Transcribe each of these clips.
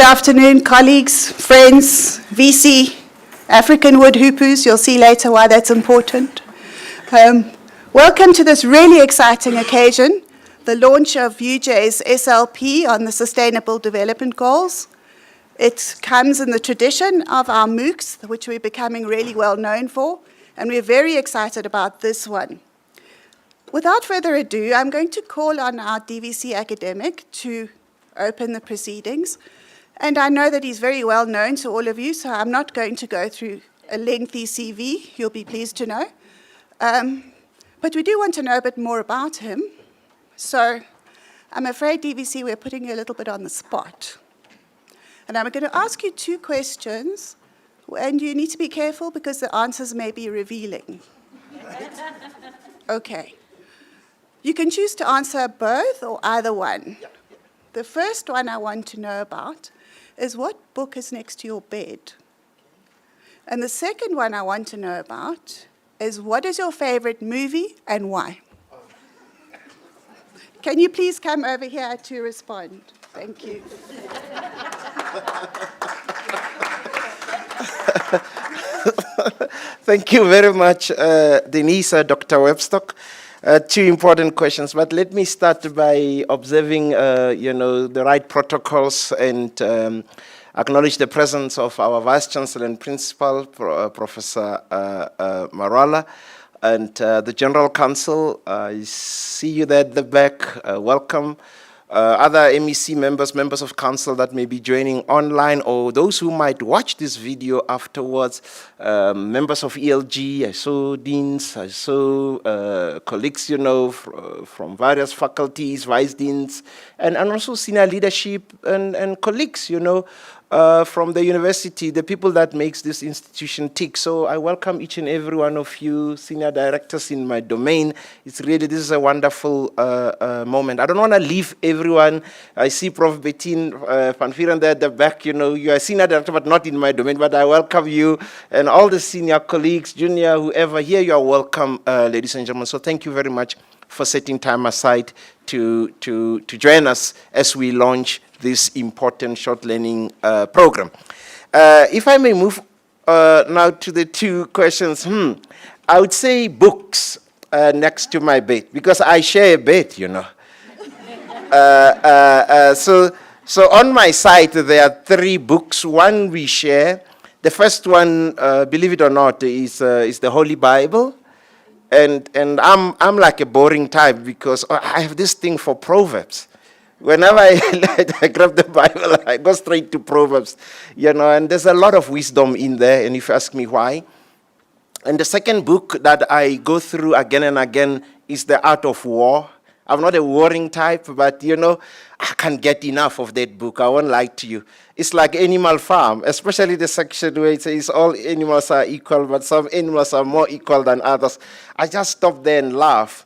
afternoon, colleagues, friends, VC, African wood hoopers. You'll see later why that's important. Welcome to this really exciting occasion, the launch of UJ's SLP on the Sustainable Development Goals. It comes in the tradition of our MOOCs, which we're becoming really well known for, and we're very excited about this one. Without further ado, I'm going to call on our DVC academic to open the proceedings. And I know that he's very well known to all of you, so I'm not going to go through a lengthy CV, you'll be pleased to know. But we do want to know a bit more about him. So I'm afraid, DVC, we're putting you a little bit on the spot. And I'm going to ask you two questions, and you need to be careful because the answers may be revealing. Okay. You can choose to answer both or either one. The first one I want to know about is what book is next to your bed? And the second one I want to know about is what is your favorite movie and why? Can you please come over here to respond? Thank you. Thank you very much, Denise, Dr. Webstock. Two important questions, but let me start by observing, the right protocols and acknowledge the presence of our Vice Chancellor and Principal, Professor Marwala, and the General Counsel. I see you there at the back. Welcome. Other MEC members, members of council that may be joining online, or those who might watch this video afterwards, members of ELG, I saw deans, I saw colleagues, from various faculties, vice deans, and also senior leadership and colleagues, from the university, the people that makes this institution tick. So I welcome each and every one of you, senior directors in my domain. This is a wonderful moment. I don't want to leave everyone. I see Prof. Bettine van Vieren there at the back. You are a senior director, but not in my domain. But I welcome you and all the senior colleagues, junior, whoever here. You are welcome, ladies and gentlemen. So thank you very much for setting time aside to join us as we launch this important short learning program. If I may move now to the two questions, I would say books next to my bed, because I share a bed, So on my site, there are three books. One we share. The first one, believe it or not, is the Holy Bible. And I'm like a boring type because I have this thing for Proverbs. Whenever I grab the Bible, I go straight to Proverbs, and there's a lot of wisdom in there, and if you ask me why. And the second book that I go through again and again is The Art of War. I'm not a warring type, but, I can't get enough of that book. I won't lie to you. It's like Animal Farm, especially the section where it says all animals are equal, but some animals are more equal than others. I just stop there and laugh.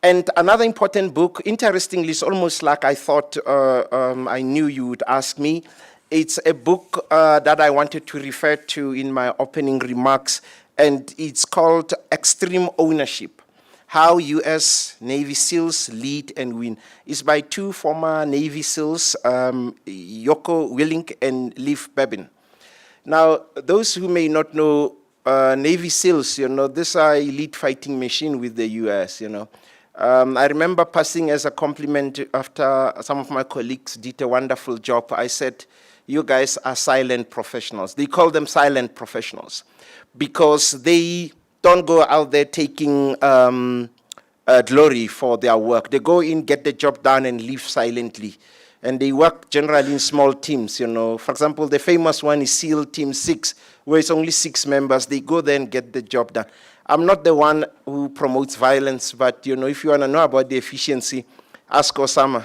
And another important book, interestingly, it's almost like I thought I knew you would ask me. It's a book that I wanted to refer to in my opening remarks, and it's called Extreme Ownership: How U.S. Navy SEALs Lead and Win. It's by two former Navy SEALs, Jocko Willink and Liv Babin. Now, those who may not know Navy SEALs, these are elite fighting machine with the U.S., I remember passing as a compliment after some of my colleagues did a wonderful job. I said, you guys are silent professionals. They call them silent professionals because they don't go out there taking glory for their work. They go in, get the job done, and leave silently. And they work generally in small teams, For example, the famous one is SEAL Team 6, where it's only 6 members. They go there and get the job done. I'm not the one who promotes violence, but, if you want to know about the efficiency, ask Osama.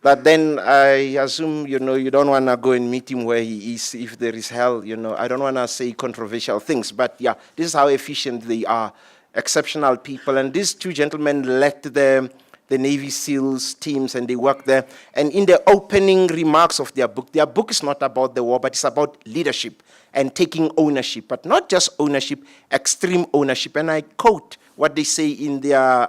But then I assume, you don't want to go and meet him where he is if there is hell, I don't want to say controversial things, but yeah, this is how efficient they are. Exceptional people. And these two gentlemen led the Navy SEALs teams, and they work there. And in the opening remarks of their book is not about the war, but it's about leadership and taking ownership, but not just ownership, extreme ownership. And I quote what they say in their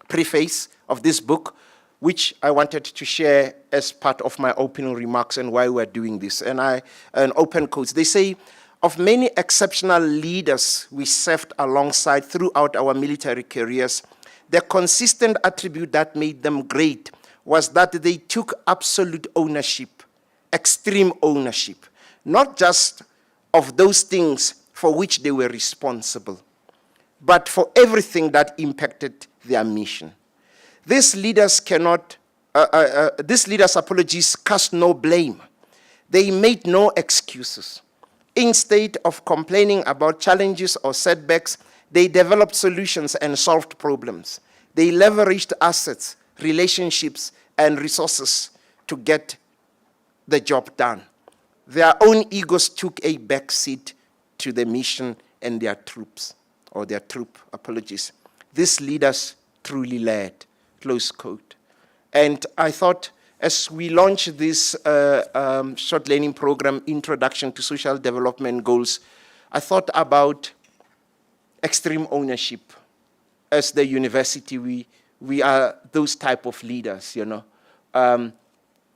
preface of this book: which I wanted to share as part of my opening remarks and why we're doing this. And an open quotes. They say, of many exceptional leaders we served alongside throughout our military careers, the consistent attribute that made them great was that they took absolute ownership, extreme ownership, not just of those things for which they were responsible, but for everything that impacted their mission. These leaders' apologies cast no blame. They made no excuses. Instead of complaining about challenges or setbacks, they developed solutions and solved problems. They leveraged assets, relationships, and resources to get the job done. Their own egos took a backseat to the mission and their troops, or their troop, apologies. These leaders truly led, close quote. And I thought, as we launch this short learning program, Introduction to Social Development Goals, I thought about extreme ownership. As the university, we are those type of leaders, you know.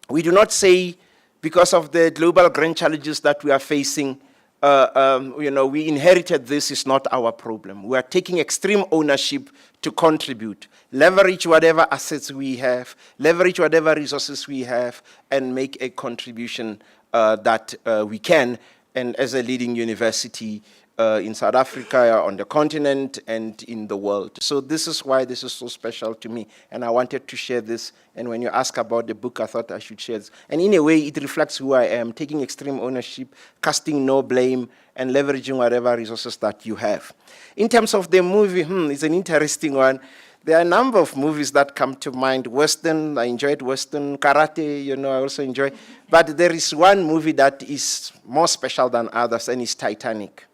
We do not say, because of the global grand challenges that we are facing, you know, we inherited this, is not our problem. We are taking extreme ownership to contribute, leverage whatever assets we have, leverage whatever resources we have, and make a contribution that we can. And as a leading university in South Africa, on the continent, and in the world. So this is why this is so special to me. And I wanted to share this. And when you ask about the book, I thought I should share this. And in a way, it reflects who I am, taking extreme ownership, casting no blame, and leveraging whatever resources that you have. In terms of the movie, it's an interesting one. There are a number of movies that come to mind. Western, I enjoyed Western. Karate, you know, I also enjoy. But there is one movie that is more special than others, and it's Titanic.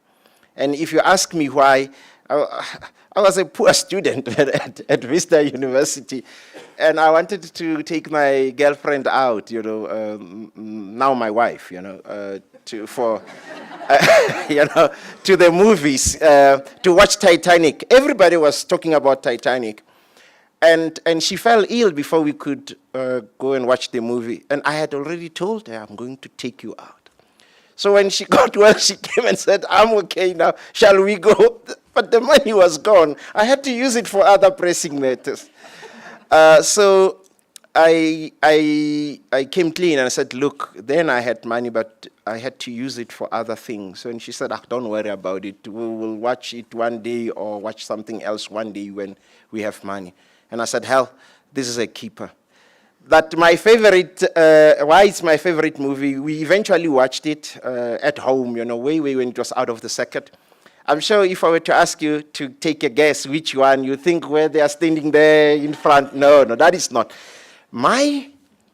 And if you ask me why, I was a poor student at Vista University, and I wanted to take my girlfriend out, you know, now my wife, you know, you know, to the movies, to watch Titanic. Everybody was talking about Titanic. And she fell ill before we could go and watch the movie. And I had already told her, I'm going to take you out. So when she got well, she came and said, I'm okay now, shall we go? But the money was gone. I had to use it for other pressing matters. So I came clean and I said, look, then I had money, but I had to use it for other things. So, and she said, don't worry about it. We'll watch it one day or watch something else one day when we have money. And I said, hell, this is a keeper. That my favorite, why it's my favorite movie, we eventually watched it at home, you know, way when it was out of the circuit. I'm sure if I were to ask you to take a guess which one, you think where they are standing there in front. No, that is not. My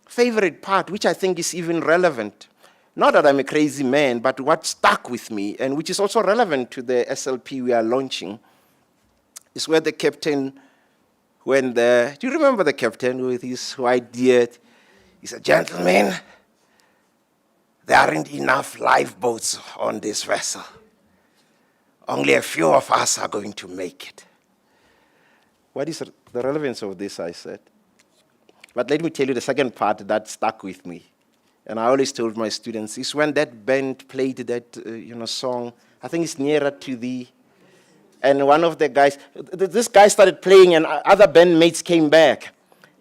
favorite part, which I think is even relevant, not that I'm a crazy man, but what stuck with me, and which is also relevant to the SLP we are launching, is where the captain, do you remember the captain with his white beard? He said, gentlemen, there aren't enough lifeboats on this vessel. Only a few of us are going to make it. What is the relevance of this, I said. But let me tell you the second part that stuck with me. And I always told my students, is when that band played that song, I think it's Nearer to Thee. And one of the guys, this guy started playing and other bandmates came back.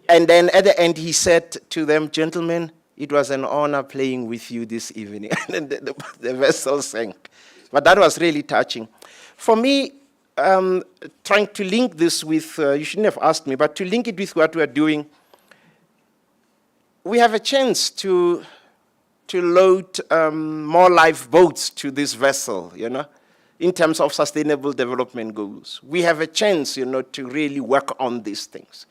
And then at the end he said to them, gentlemen, it was an honor playing with you this evening. And then the vessel sank. But that was really touching. For me, trying to link this with, you shouldn't have asked me, but to link it with what we're doing, we have a chance to load more lifeboats to this vessel, you know, in terms of sustainable development goals. We have a chance, you know, to really work on these things.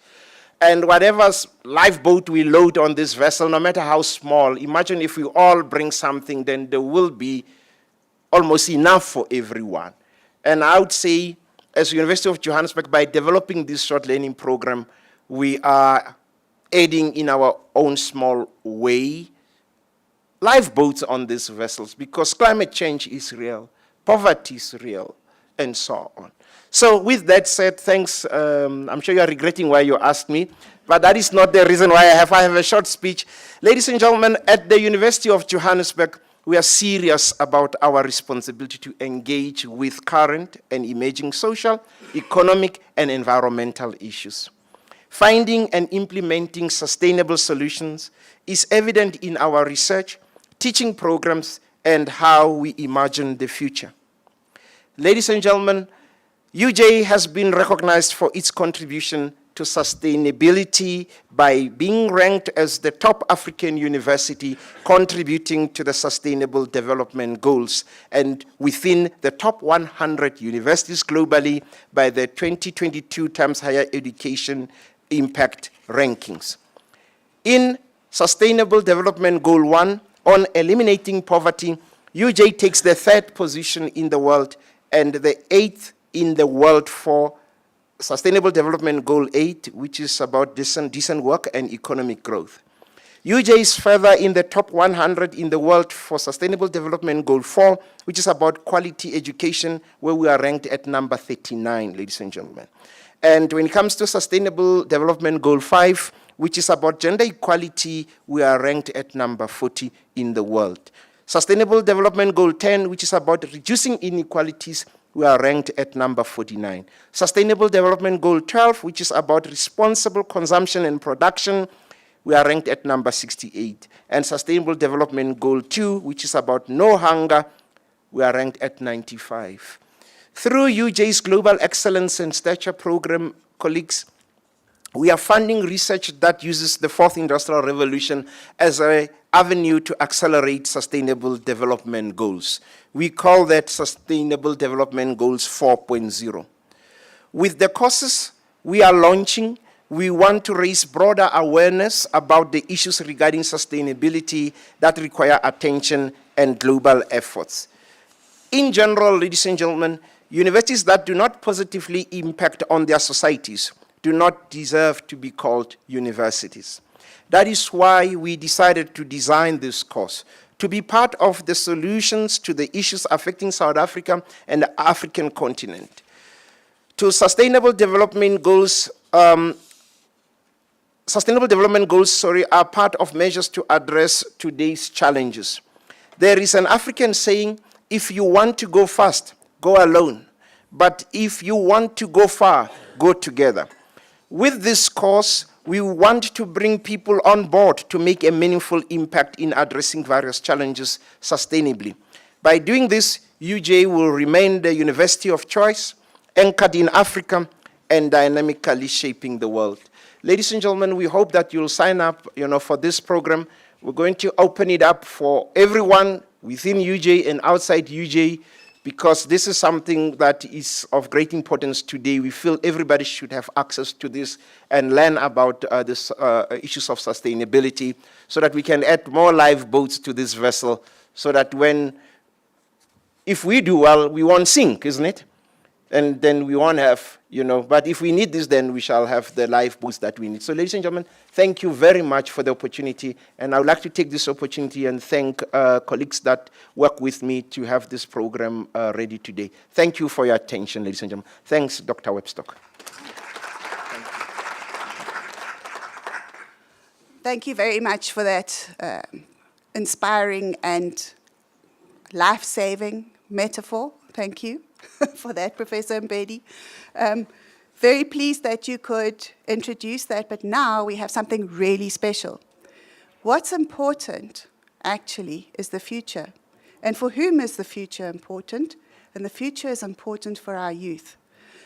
And whatever lifeboat we load on this vessel, no matter how small, imagine if we all bring something, then there will be almost enough for everyone. And I would say, as University of Johannesburg, by developing this short learning program, we are aiding in our own small way lifeboats on these vessels, because climate change is real, poverty is real, and so on. So with that said, thanks. I'm sure you are regretting why you asked me, but that is not the reason why I have a short speech. Ladies and gentlemen, at the University of Johannesburg, we are serious about our responsibility to engage with current and emerging social, economic, and environmental issues. Finding and implementing sustainable solutions is evident in our research, teaching programs, and how we imagine the future. Ladies and gentlemen, UJ has been recognized for its contribution to sustainability by being ranked as the top African university contributing to the Sustainable Development Goals and within the top 100 universities globally by the 2022 Times Higher Education Impact Rankings. In Sustainable Development Goal 1 on eliminating poverty, UJ takes the 3rd position in the world and the 8th in the world for Sustainable Development Goal 8, which is about decent work and economic growth. UJ is further in the top 100 in the world for Sustainable Development Goal 4, which is about quality education, where we are ranked at number 39, ladies and gentlemen. And when it comes to Sustainable Development Goal 5, which is about gender equality, we are ranked at number 40 in the world. Sustainable Development Goal 10, which is about reducing inequalities, we are ranked at number 49. Sustainable Development Goal 12, which is about responsible consumption and production, we are ranked at number 68. And Sustainable Development Goal 2, which is about no hunger, we are ranked at 95. Through UJ's Global Excellence and Stature Program, colleagues, we are funding research that uses the 4th Industrial Revolution as an avenue to accelerate sustainable development goals. We call that Sustainable Development Goals 4.0. With the courses we are launching, we want to raise broader awareness about the issues regarding sustainability that require attention and global efforts. In general, ladies and gentlemen, universities that do not positively impact on their societies do not deserve to be called universities. That is why we decided to design this course, to be part of the solutions to the issues affecting South Africa and the African continent. To Sustainable Development Goals, are part of measures to address today's challenges. There is an African saying, if you want to go fast, go alone. But if you want to go far, go together. With this course, we want to bring people on board to make a meaningful impact in addressing various challenges sustainably. By doing this, UJ will remain the university of choice, anchored in Africa, and dynamically shaping the world. Ladies and gentlemen, we hope that you'll sign up, for this program. We're going to open it up for everyone within UJ and outside UJ, because this is something that is of great importance today. We feel everybody should have access to this and learn about these issues of sustainability so that we can add more lifeboats to this vessel so that if we do well, we won't sink, isn't it? And then we won't have, but if we need this, then we shall have the lifeboats that we need. So ladies and gentlemen, thank you very much for the opportunity. And I would like to take this opportunity and thank colleagues that work with me to have this program ready today. Thank you for your attention, ladies and gentlemen. Thanks, Dr. Webstock. Thank you very much for that inspiring and life-saving metaphor. Thank you for that, Professor Mbedi. Very pleased that you could introduce that, but now we have something really special. What's important, actually, is the future. And for whom is the future important? And the future is important for our youth.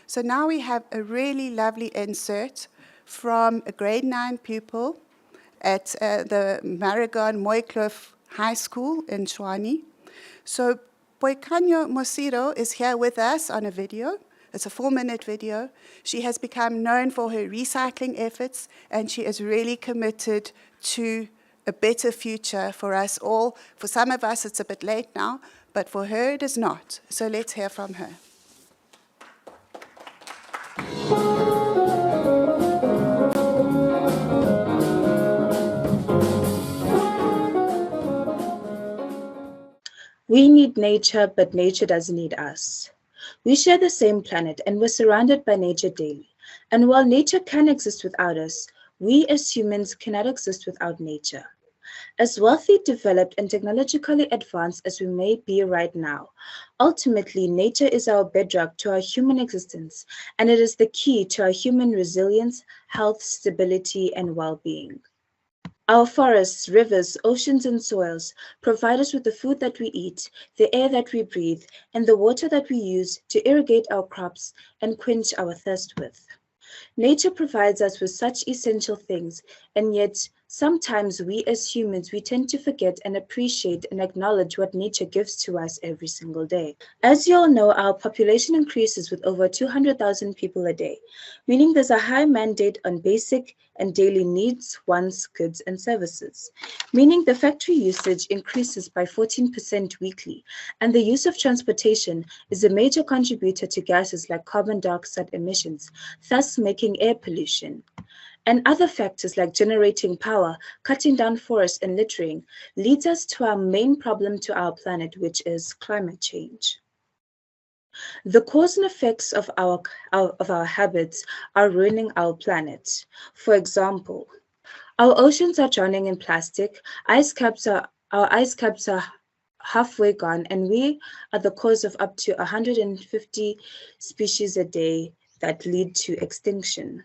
So now we have a really lovely insert from a grade 9 pupil at the Maragon Mooikloof High School in Tshwane. So Boikanyo Mosiro is here with us on a video. It's a 4-minute video. She has become known for her recycling efforts, and she is really committed to a better future for us all. For some of us, it's a bit late now, but for her, it is not. So let's hear from her. We need nature, but nature doesn't need us. We share the same planet and we're surrounded by nature daily. And while nature can exist without us, we as humans cannot exist without nature. As wealthy, developed, and technologically advanced as we may be right now, ultimately, nature is our bedrock to our human existence, and it is the key to our human resilience, health, stability, and well being. Our forests, rivers, oceans, and soils provide us with the food that we eat, the air that we breathe, and the water that we use to irrigate our crops and quench our thirst with. Nature provides us with such essential things, and yet sometimes we as humans we tend to forget and appreciate and acknowledge what nature gives to us every single day. As you all know, our population increases with over 200,000 people a day, meaning there's a high mandate on basic and daily needs, wants, goods, and services, meaning the factory usage increases by 14% weekly, and the use of transportation is a major contributor to gases like carbon dioxide emissions, thus making air pollution. And other factors like generating power, cutting down forests, and littering leads us to our main problem to our planet, which is climate change. The cause and effects of our habits are ruining our planet. For example, our oceans are drowning in plastic, our ice caps are halfway gone, and we are the cause of up to 150 species a day that lead to extinction.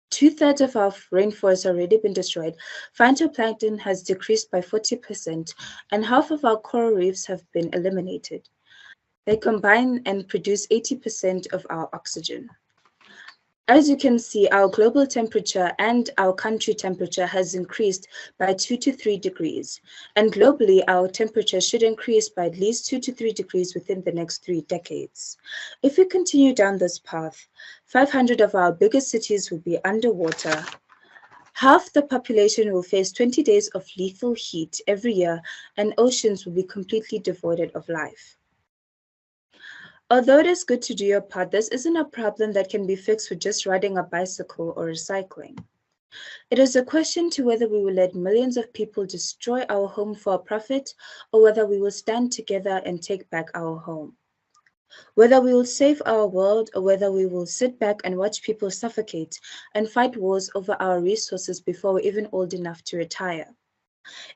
Two-thirds of our rainforests have already been destroyed, phytoplankton has decreased by 40%, and half of our coral reefs have been eliminated. They combine and produce 80% of our oxygen. As you can see, our global temperature and our country temperature has increased by 2 to 3 degrees. And globally, our temperature should increase by at least 2 to 3 degrees within the next 3 decades. If we continue down this path, 500 of our biggest cities will be underwater. Half the population will face 20 days of lethal heat every year, and oceans will be completely devoid of life. Although it is good to do your part, this isn't a problem that can be fixed with just riding a bicycle or recycling. It is a question to whether we will let millions of people destroy our home for a profit, or whether we will stand together and take back our home. Whether we will save our world, or whether we will sit back and watch people suffocate and fight wars over our resources before we're even old enough to retire.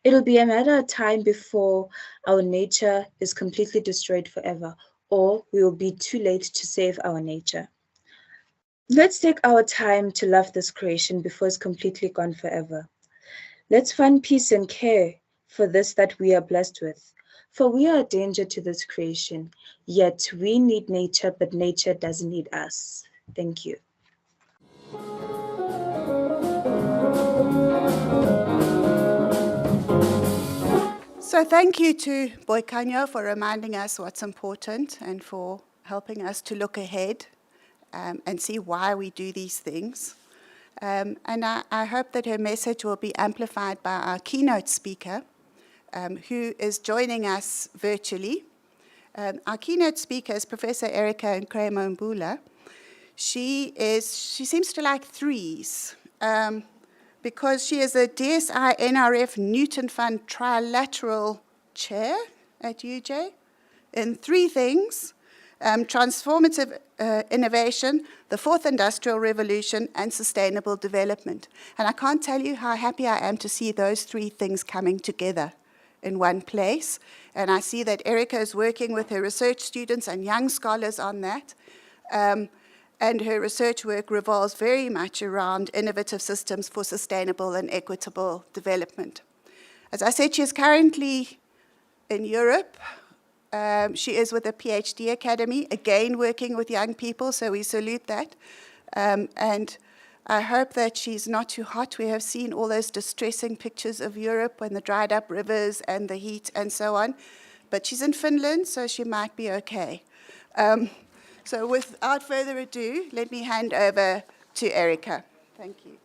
It'll be a matter of time before our nature is completely destroyed forever, or we will be too late to save our nature. Let's take our time to love this creation before it's completely gone forever. Let's find peace and care for this that we are blessed with. For we are a danger to this creation, yet we need nature, but nature doesn't need us. Thank you. So thank you to Boikanyo for reminding us what's important and for helping us to look ahead and see why we do these things. And I hope that her message will be amplified by our keynote speaker, who is joining us virtually. Our keynote speaker is Professor Erica Nkremombula. She seems to like threes. Because she is a DSI NRF Newton Fund Trilateral Chair at UJ in three things: transformative innovation, the fourth industrial revolution, and sustainable development. And I can't tell you how happy I am to see those three things coming together in one place. And I see that Erica is working with her research students and young scholars on that. And her research work revolves very much around innovative systems for sustainable and equitable development. As I said, she is currently in Europe. She is with the PhD Academy, again working with young people, so we salute that. And I hope that she's not too hot. We have seen all those distressing pictures of Europe and the dried up rivers and the heat and so on. But she's in Finland, so she might be okay. So without further ado, let me hand over to Erica. Thank you.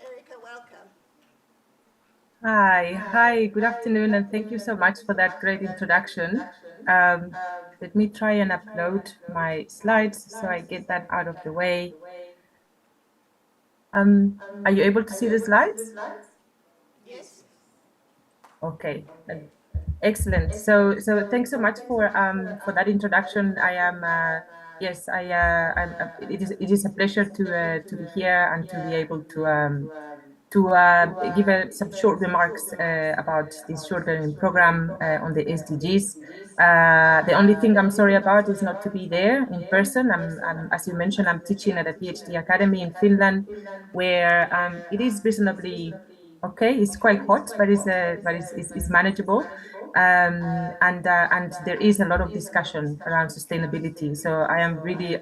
Erica, welcome. Hi, good afternoon, and thank you so much for that great introduction. Let me try and upload my slides so I get that out of the way. Are you able to see the slides? Yes. Okay, excellent. So thanks so much for that introduction. I am yes, it is a pleasure to be here and to be able to give some short remarks about this short learning program on the SDGs. The only thing I'm sorry about is not to be there in person. As you mentioned, I'm teaching at a PhD academy in Finland, where it is reasonably okay. It's quite hot, but it's manageable. And there is a lot of discussion around sustainability. So I am really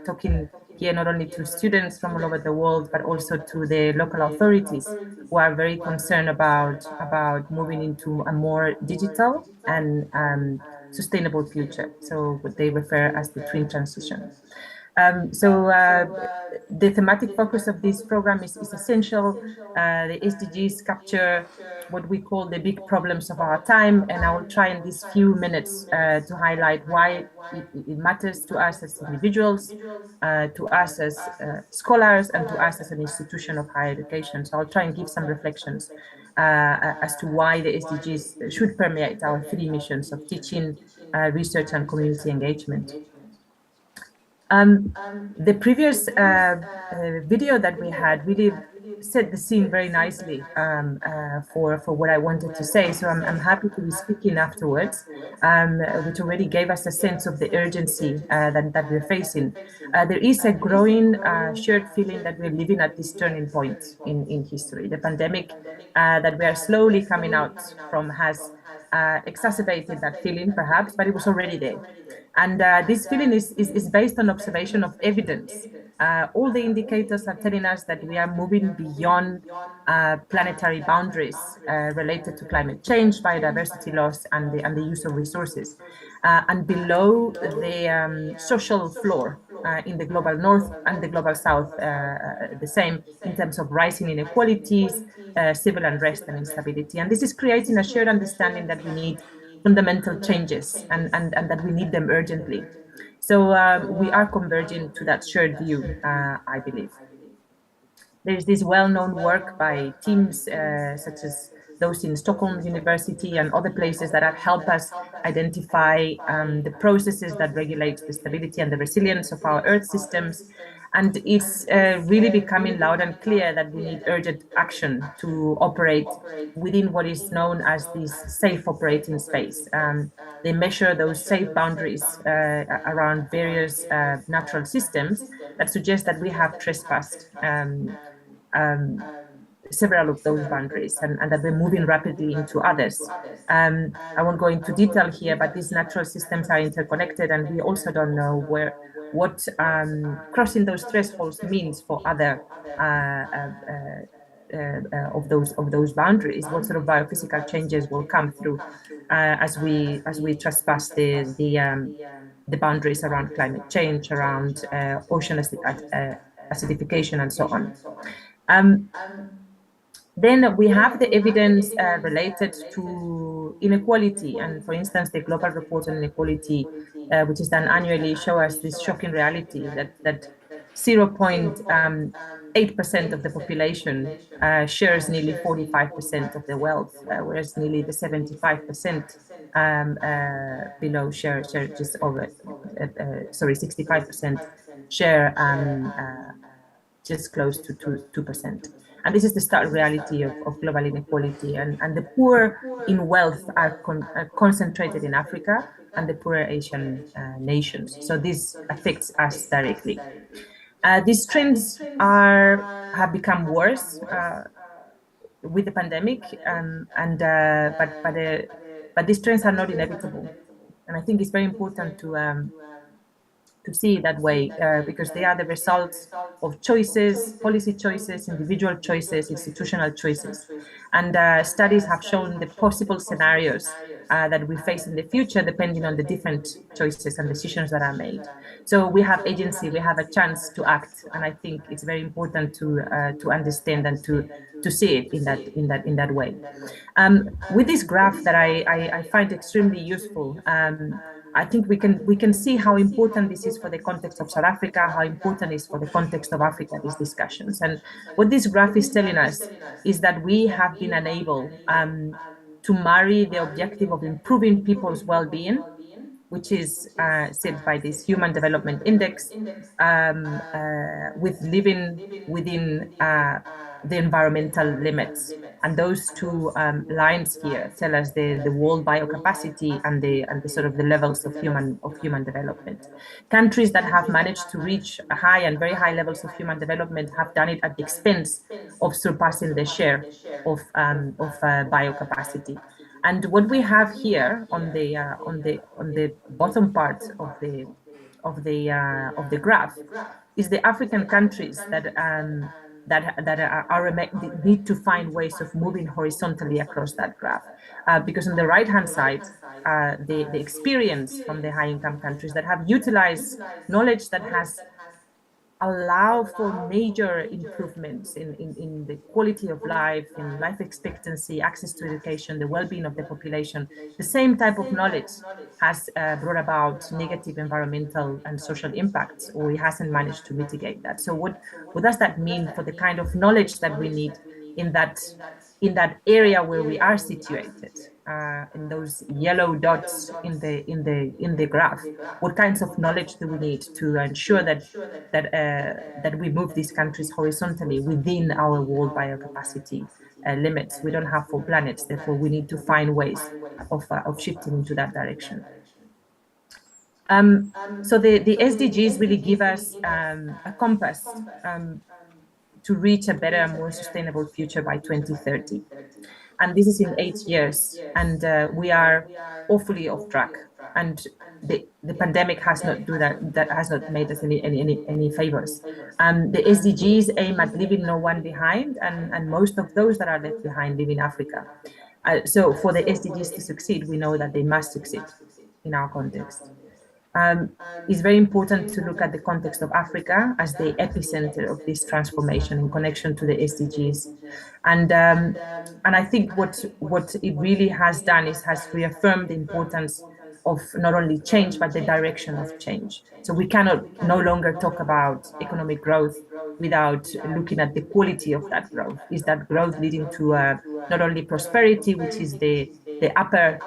talking here not only to students from all over the world, but also to the local authorities who are very concerned about moving into a more digital and sustainable future. So what they refer as the twin transition. The thematic focus of this program is essential. The SDGs capture what we call the big problems of our time, and I will try in these few minutes to highlight why it matters to us as individuals, to us as scholars, and to us as an institution of higher education. So I'll try and give some reflections as to why the SDGs should permeate our three missions of teaching, research, and community engagement. The previous video that we had really set the scene very nicely for what I wanted to say. So I'm happy to be speaking afterwards, which already gave us a sense of the urgency that we're facing. There is a growing shared feeling that we're living at this turning point in history. The pandemic that we are slowly coming out from has exacerbated that feeling, perhaps, but it was already there. And this feeling is based on observation of evidence. All the indicators are telling us that we are moving beyond planetary boundaries related to climate change, biodiversity loss, and the use of resources, and below the social floor in the global north and the global south, the same in terms of rising inequalities, civil unrest, and instability. And this is creating a shared understanding that we need fundamental changes and that we need them urgently. So we are converging to that shared view, I believe. There's this well-known work by teams such as those in Stockholm University and other places that have helped us identify the processes that regulate the stability and the resilience of our Earth systems. And it's really becoming loud and clear that we need urgent action to operate within what is known as this safe operating space. They measure those safe boundaries around various natural systems that suggest that we have trespassed several of those boundaries and that we're moving rapidly into others. I won't go into detail here, but these natural systems are interconnected, and we also don't know what crossing those thresholds means for other of those boundaries. What sort of biophysical changes will come through as we trespass the boundaries around climate change, around ocean acidification, and so on. Then we have the evidence related to inequality. And for instance, the Global Report on Inequality, which is done annually, shows us this shocking reality that 0.8% of the population shares nearly 45% of the wealth, whereas nearly the 75% below share just over, 65% share just close to 2%. And this is the stark reality of global inequality. And the poor in wealth are concentrated in Africa and the poorer Asian nations. So this affects us directly. These trends have become worse with the pandemic, but these trends are not inevitable. And I think it's very important to see it that way, because they are the results of choices, policy choices, individual choices, institutional choices. And studies have shown the possible scenarios that we face in the future, depending on the different choices and decisions that are made. So we have agency, we have a chance to act, and I think it's very important to understand and to see it in that way. With this graph that I find extremely useful, I think we can see how important this is for the context of South Africa, how important it is for the context of Africa, these discussions. And what this graph is telling us is that we have been unable to marry the objective of improving people's well-being, which is set by this Human Development Index, with living within the environmental limits. And those two lines here tell us the world biocapacity and the sort of the levels of human development. Countries that have managed to reach high and very high levels of human development have done it at the expense of surpassing the share of biocapacity. And what we have here on the bottom part of the graph is the African countries that need to find ways of moving horizontally across that graph, because on the right-hand side, the experience from the high-income countries that have utilized knowledge that has allow for major improvements in the quality of life, in life expectancy, access to education, the well-being of the population. The same type of knowledge has brought about negative environmental and social impacts, or it hasn't managed to mitigate that. So what does that mean for the kind of knowledge that we need in that area where we are situated, in those yellow dots in the graph? What kinds of knowledge do we need to ensure that we move these countries horizontally within our world biocapacity limits? We don't have 4 planets, therefore we need to find ways of shifting into that direction. So the SDGs really give us a compass to reach a better, more sustainable future by 2030. And this is in 8 years, and we are awfully off track. And the pandemic has not that has not made us any favors. The SDGs aim at leaving no one behind, and most of those that are left behind live in Africa. So for the SDGs to succeed, we know that they must succeed in our context. It's very important to look at the context of Africa as the epicenter of this transformation in connection to the SDGs. And I think what it really has done is has reaffirmed the importance of not only change, but the direction of change. So we cannot no longer talk about economic growth without looking at the quality of that growth. Is that growth leading to not only prosperity, which is the upper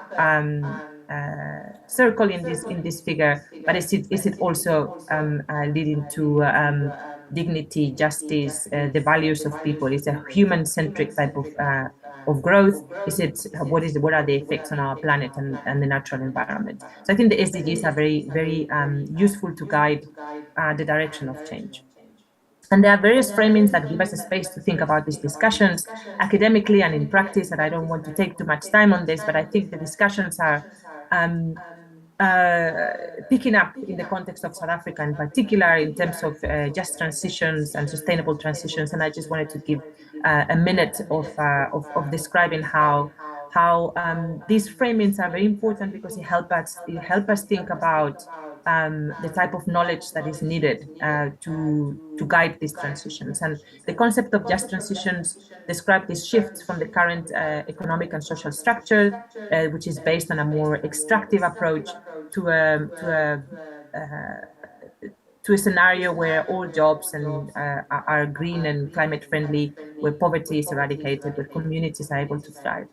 circle in this figure, but is it also leading to dignity, justice, the values of people? It's a human-centric type of growth. What are the effects on our planet and the natural environment? So I think the SDGs are very useful to guide the direction of change. And there are various framings that give us a space to think about these discussions academically and in practice, and I don't want to take too much time on this, but I think the discussions are picking up in the context of South Africa in particular, in terms of just transitions and sustainable transitions. And I just wanted to give a minute of describing how these framings are very important, because it help us think about the type of knowledge that is needed to guide these transitions. And the concept of just transitions describe this shift from the current economic and social structure, which is based on a more extractive approach, to a scenario where all jobs are green and climate friendly, where poverty is eradicated, where communities are able to thrive.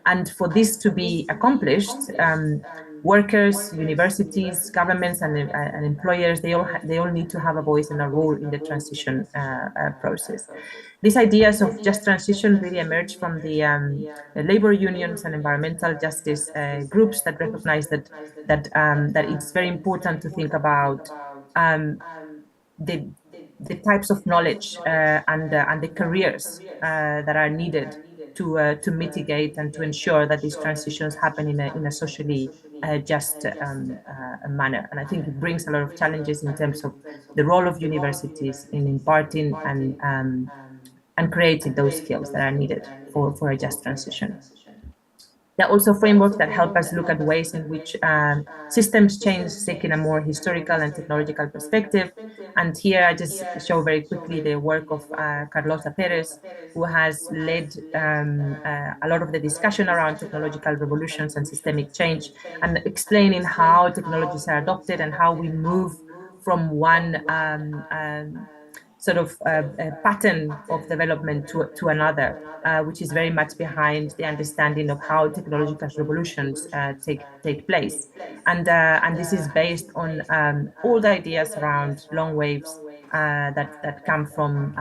And for this to be accomplished, workers, universities, governments, and employers, they all need to have a voice and a role in the transition process. These ideas of just transition really emerge from the labor unions and environmental justice groups that recognize that it's very important to think about the types of knowledge and the careers that are needed to mitigate and to ensure that these transitions happen in a socially just manner. And I think it brings a lot of challenges in terms of the role of universities in imparting and creating those skills that are needed for a just transition. There are also frameworks that help us look at ways in which systems change, taking a more historical and technological perspective. And here I just show very quickly the work of Carlota Perez, who has led a lot of the discussion around technological revolutions and systemic change, and explaining how technologies are adopted and how we move from one sort of pattern of development to another, which is very much behind the understanding of how technological revolutions take place. And this is based on all the ideas around long waves that come from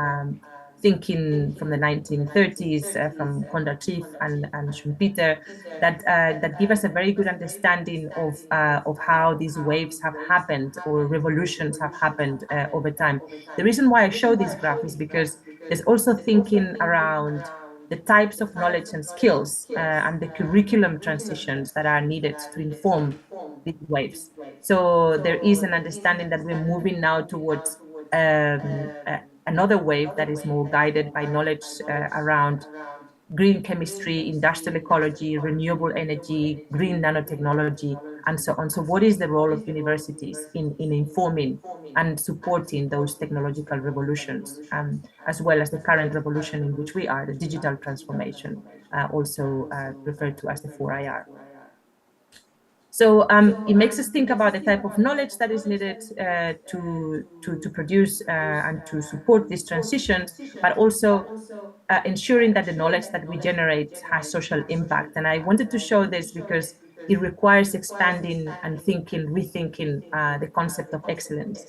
thinking from the 1930s, from Konrad Schiff and Schumpeter, that give us a very good understanding of how these waves have happened or revolutions have happened over time. The reason why I show this graph is because there's also thinking around the types of knowledge and skills and the curriculum transitions that are needed to inform these waves. So there is an understanding that we're moving now towards another wave that is more guided by knowledge around green chemistry, industrial ecology, renewable energy, green nanotechnology, and so on. So what is the role of universities in informing and supporting those technological revolutions, as well as the current revolution in which we are, the digital transformation, also referred to as the 4IR. So it makes us think about the type of knowledge that is needed to produce and to support these transitions, but also ensuring that the knowledge that we generate has social impact. And I wanted to show this because it requires expanding and rethinking the concept of excellence.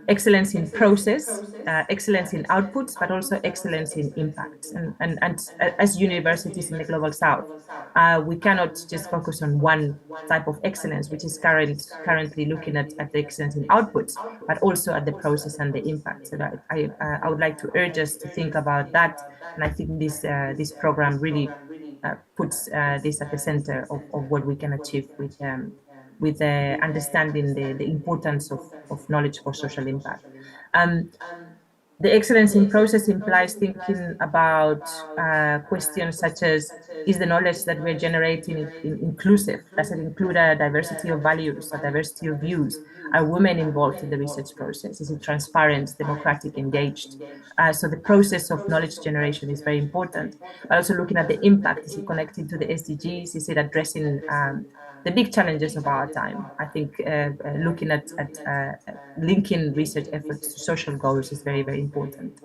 Excellence in process, excellence in outputs, but also excellence in impacts. And as universities in the Global South, we cannot just focus on one type of excellence, which is currently looking at the excellence in outputs, but also at the process and the impact. So that I would like to urge us to think about that. And I think this program really puts this at the center of what we can achieve with understanding the importance of knowledge for social impact. The excellence in process implies thinking about questions such as, is the knowledge that we're generating inclusive? Does it include a diversity of values, a diversity of views? Are women involved in the research process? Is it transparent, democratic, engaged? So the process of knowledge generation is very important. Also looking at the impact, is it connected to the SDGs? Is it addressing the big challenges of our time? I think looking at linking research efforts to social goals is very, very important.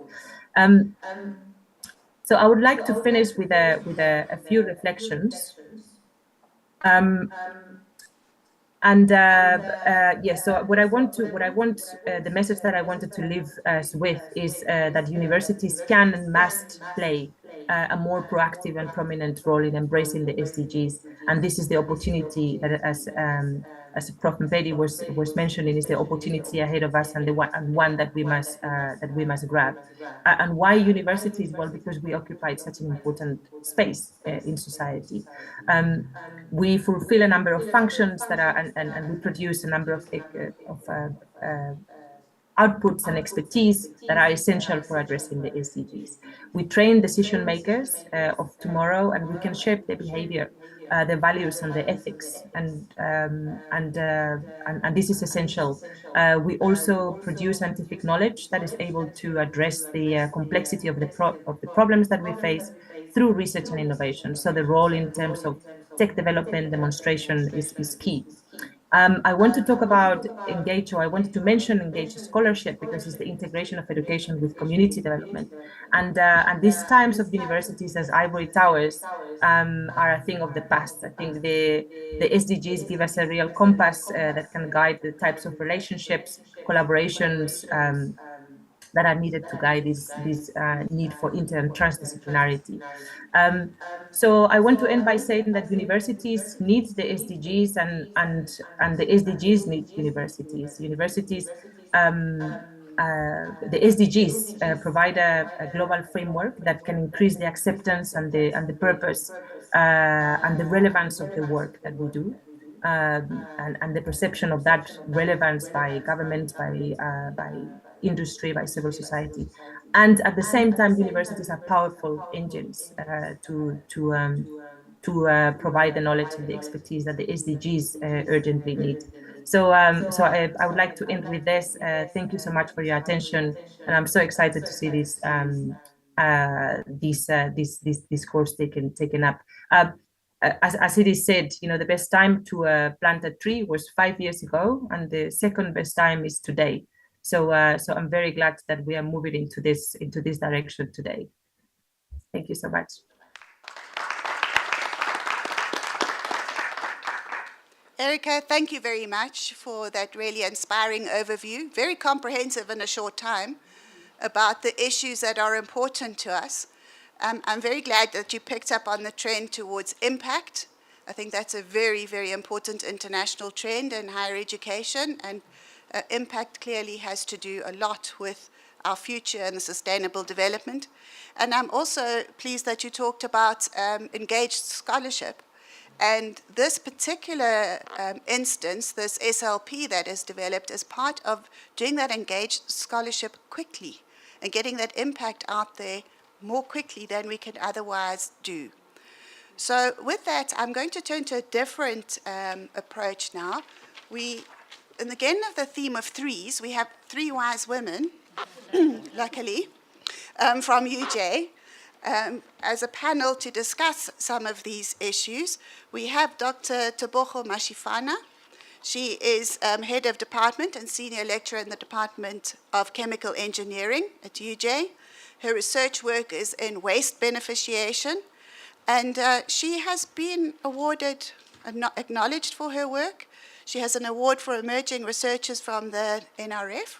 So I would like to finish with a few reflections. Yes, so the message that I wanted to leave us with is that universities can and must play a more proactive and prominent role in embracing the SDGs. And this is the opportunity that, as Prof. Mpedi was mentioning, is the opportunity ahead of us and one that we must grab. And why universities? Well, because we occupy such an important space in society. We fulfill a number of functions that are, and we produce a number of outputs and expertise that are essential for addressing the SDGs. We train decision makers of tomorrow, and we can shape their behavior, the values and the ethics, and this is essential. We also produce scientific knowledge that is able to address the complexity of the problems that we face through research and innovation. So the role in terms of tech development, demonstration is key. I want to talk about Engage, or I wanted to mention Engage Scholarship, because it's the integration of education with community development. And these times of universities as ivory towers are a thing of the past. I think the SDGs give us a real compass that can guide the types of relationships, collaborations, that are needed to guide this need for inter and transdisciplinarity. So I want to end by saying that universities need the SDGs and the SDGs need universities. Universities, the SDGs provide a global framework that can increase the acceptance and the purpose and the relevance of the work that we do. And the perception of that relevance by government, by industry, by civil society. And at the same time, universities are powerful engines to provide the knowledge and the expertise that the SDGs urgently need. So I would like to end with this. Thank you so much for your attention, and I'm so excited to see this course taken up. As it is said, the best time to plant a tree was 5 years ago, and the second best time is today. So I'm very glad that we are moving into this direction today. Thank you so much. Erica, thank you very much for that really inspiring overview, very comprehensive in a short time, about the issues that are important to us. I'm very glad that you picked up on the trend towards impact. I think that's a very, very important international trend in higher education, and impact clearly has to do a lot with our future and the sustainable development. And I'm also pleased that you talked about engaged scholarship. And this particular instance, this SLP that is developed, is part of doing that engaged scholarship quickly and getting that impact out there more quickly than we can otherwise do. So with that, I'm going to turn to a different approach now. And again, of the theme of threes, we have three wise women, luckily, from UJ. As a panel to discuss some of these issues, we have Dr. Tebogo Mashifana. She is head of department and senior lecturer in the Department of Chemical Engineering at UJ. Her research work is in waste beneficiation, and she has been awarded and acknowledged for her work. She has an award for emerging researchers from the NRF.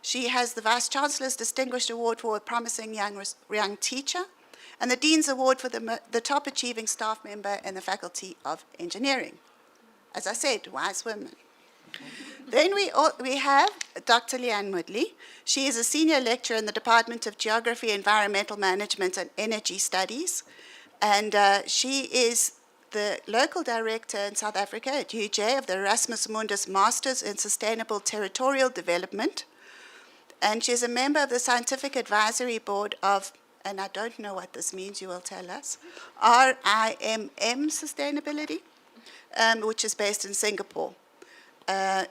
She has the Vice Chancellor's Distinguished Award for a Promising Young Teacher, and the Dean's Award for the Top Achieving Staff Member in the Faculty of Engineering. As I said, wise women. Then we have Dr. Leanne Woodley. She is a senior lecturer in the Department of Geography, Environmental Management, and Energy Studies, and she is the local director in South Africa at UJ of the Erasmus Mundus Masters in Sustainable Territorial Development. And she's a member of the Scientific Advisory Board of, and I don't know what this means, you will tell us, RIMM Sustainability, which is based in Singapore.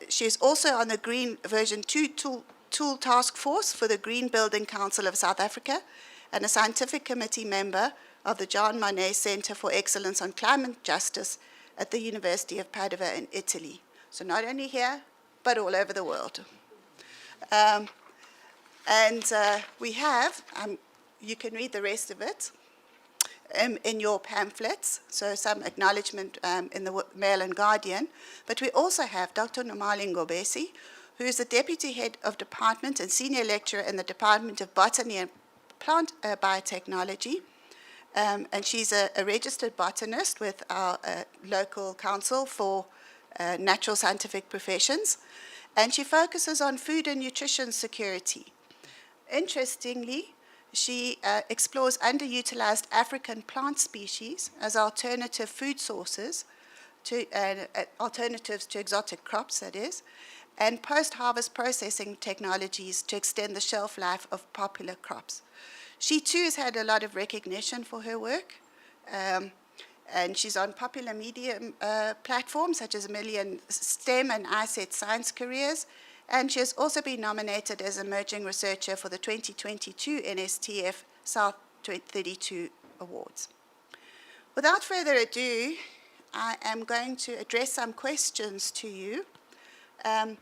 She's also on the Green Version 2 Tool Task Force for the Green Building Council of South Africa, and a scientific committee member of the Jean Monnet Center for Excellence on Climate Justice at the University of Padua in Italy. So not only here, but all over the world. We have, you can read the rest of it in your pamphlets, so some acknowledgement in the Mail and Guardian. But we also have Dr. Nomali Ngobesi, who is the Deputy Head of Department and Senior Lecturer in the Department of Botany and Plant Biotechnology. And she's a registered botanist with our local council for natural scientific professions. And she focuses on food and nutrition security. Interestingly, she explores underutilized African plant species as alternative food sources, alternatives to exotic crops, that is, and post-harvest processing technologies to extend the shelf life of popular crops. She too has had a lot of recognition for her work, and she's on popular media platforms such as Million STEM and iSet Science Careers, and she has also been nominated as Emerging Researcher for the 2022 NSTF South 32 Awards. Without further ado, I am going to address some questions to you, and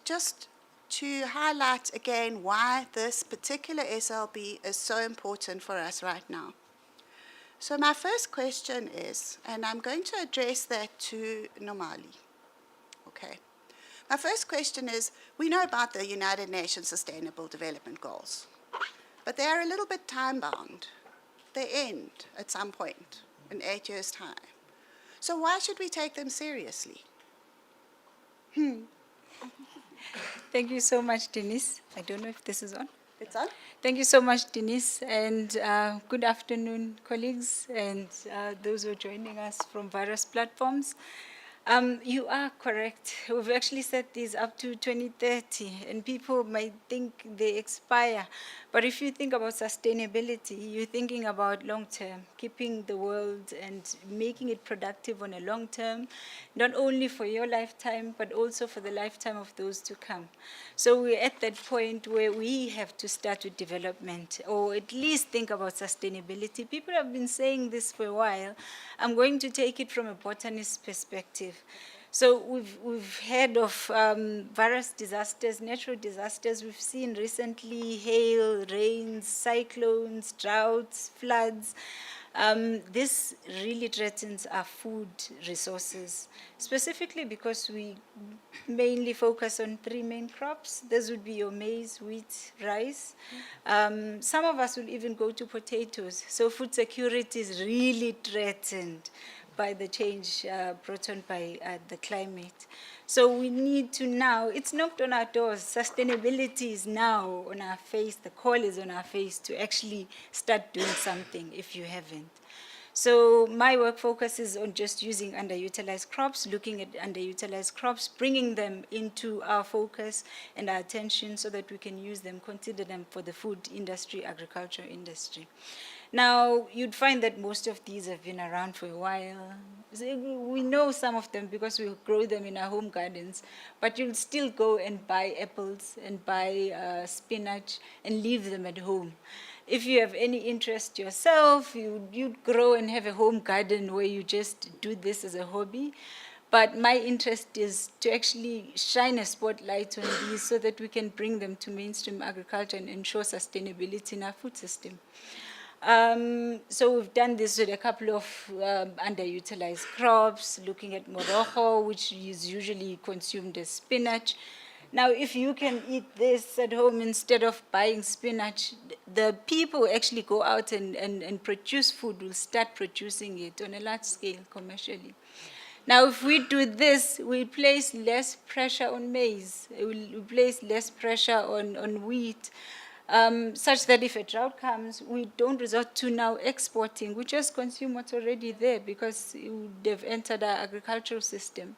just to highlight again why this particular SLB is so important for us right now. So my first question is, and I'm going to address that to Nomali. Okay. My first question is, we know about the United Nations Sustainable Development Goals, but they are a little bit time-bound. They end at some point in 8 years' time. So why should we take them seriously? Thank you so much, Denise. I don't know if this is on. It's on? Thank you so much, Denise, and good afternoon, colleagues, and those who are joining us from various platforms. You are correct. We've actually set these up to 2030, and people might think they expire. But if you think about sustainability, you're thinking about long term, keeping the world and making it productive on a long term, not only for your lifetime, but also for the lifetime of those to come. So we're at that point where we have to start with development, or at least think about sustainability. People have been saying this for a while. I'm going to take it from a botanist perspective. So we've heard of various disasters, natural disasters. We've seen recently hail, rains, cyclones, droughts, floods. This really threatens our food resources, specifically because we mainly focus on three main crops. Those would be your maize, wheat, rice. Some of us will even go to potatoes. So food security is really threatened by the change brought on by the climate. So we need to now, it's knocked on our doors. Sustainability is now on our face. The call is on our face to actually start doing something if you haven't. So my work focuses on just using underutilized crops, looking at underutilized crops, bringing them into our focus and our attention so that we can use them, consider them for the food industry, agriculture industry. Now, you'd find that most of these have been around for a while. So we know some of them because we grow them in our home gardens, but you'll still go and buy apples and buy spinach and leave them at home. If you have any interest yourself, you'd grow and have a home garden where you just do this as a hobby. But my interest is to actually shine a spotlight on these so that we can bring them to mainstream agriculture and ensure sustainability in our food system. So we've done this with a couple of underutilized crops, looking at morojo, which is usually consumed as spinach. Now, if you can eat this at home instead of buying spinach, the people who actually go out and produce food will start producing it on a large scale commercially. Now, if we do this, we place less pressure on maize, we place less pressure on wheat, such that if a drought comes, we don't resort to now exporting. We just consume what's already there because they've entered our agricultural system.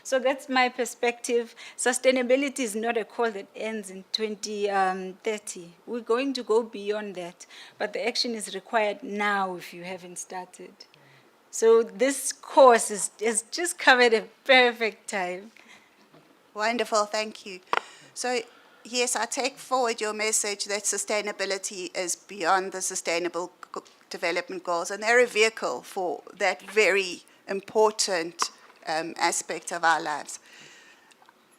So that's my perspective. Sustainability is not a call that ends in 2030. We're going to go beyond that, but the action is required now if you haven't started. So this course is just covered a perfect time. Wonderful, thank you. So, yes, I take forward your message that sustainability is beyond the Sustainable Development Goals, and they're a vehicle for that very important aspect of our lives.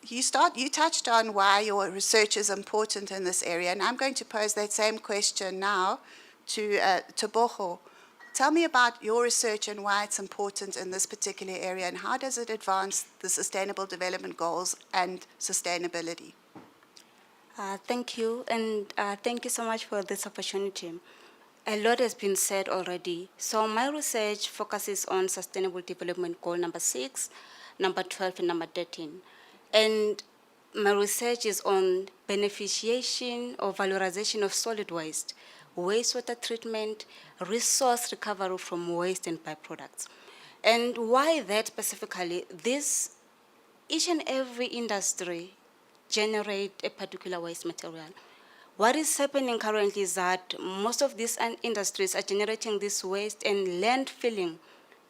You touched on why your research is important in this area, and I'm going to pose that same question now to Tebogo. Tell me about your research and why it's important in this particular area, and how does it advance the Sustainable Development Goals and sustainability? Thank you, and thank you so much for this opportunity. A lot has been said already. So my research focuses on Sustainable Development Goal number 6, number 12, and number 13. And my research is on beneficiation or valorization of solid waste, wastewater treatment, resource recovery from waste and byproducts. And why that specifically? Each and every industry generate a particular waste material. What is happening currently is that most of these industries are generating this waste and landfilling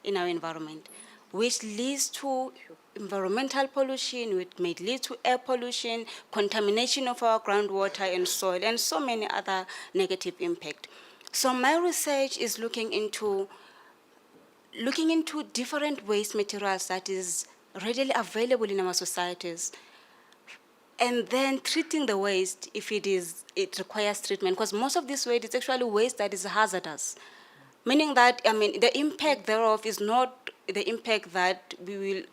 in our environment, which leads to environmental pollution, which may lead to air pollution, contamination of our groundwater and soil, and so many other negative impacts. So my research is looking into different waste materials that is readily available in our societies, and then treating the waste if it requires treatment, because most of this waste is actually waste that is hazardous, meaning that, the impact thereof is not the impact that will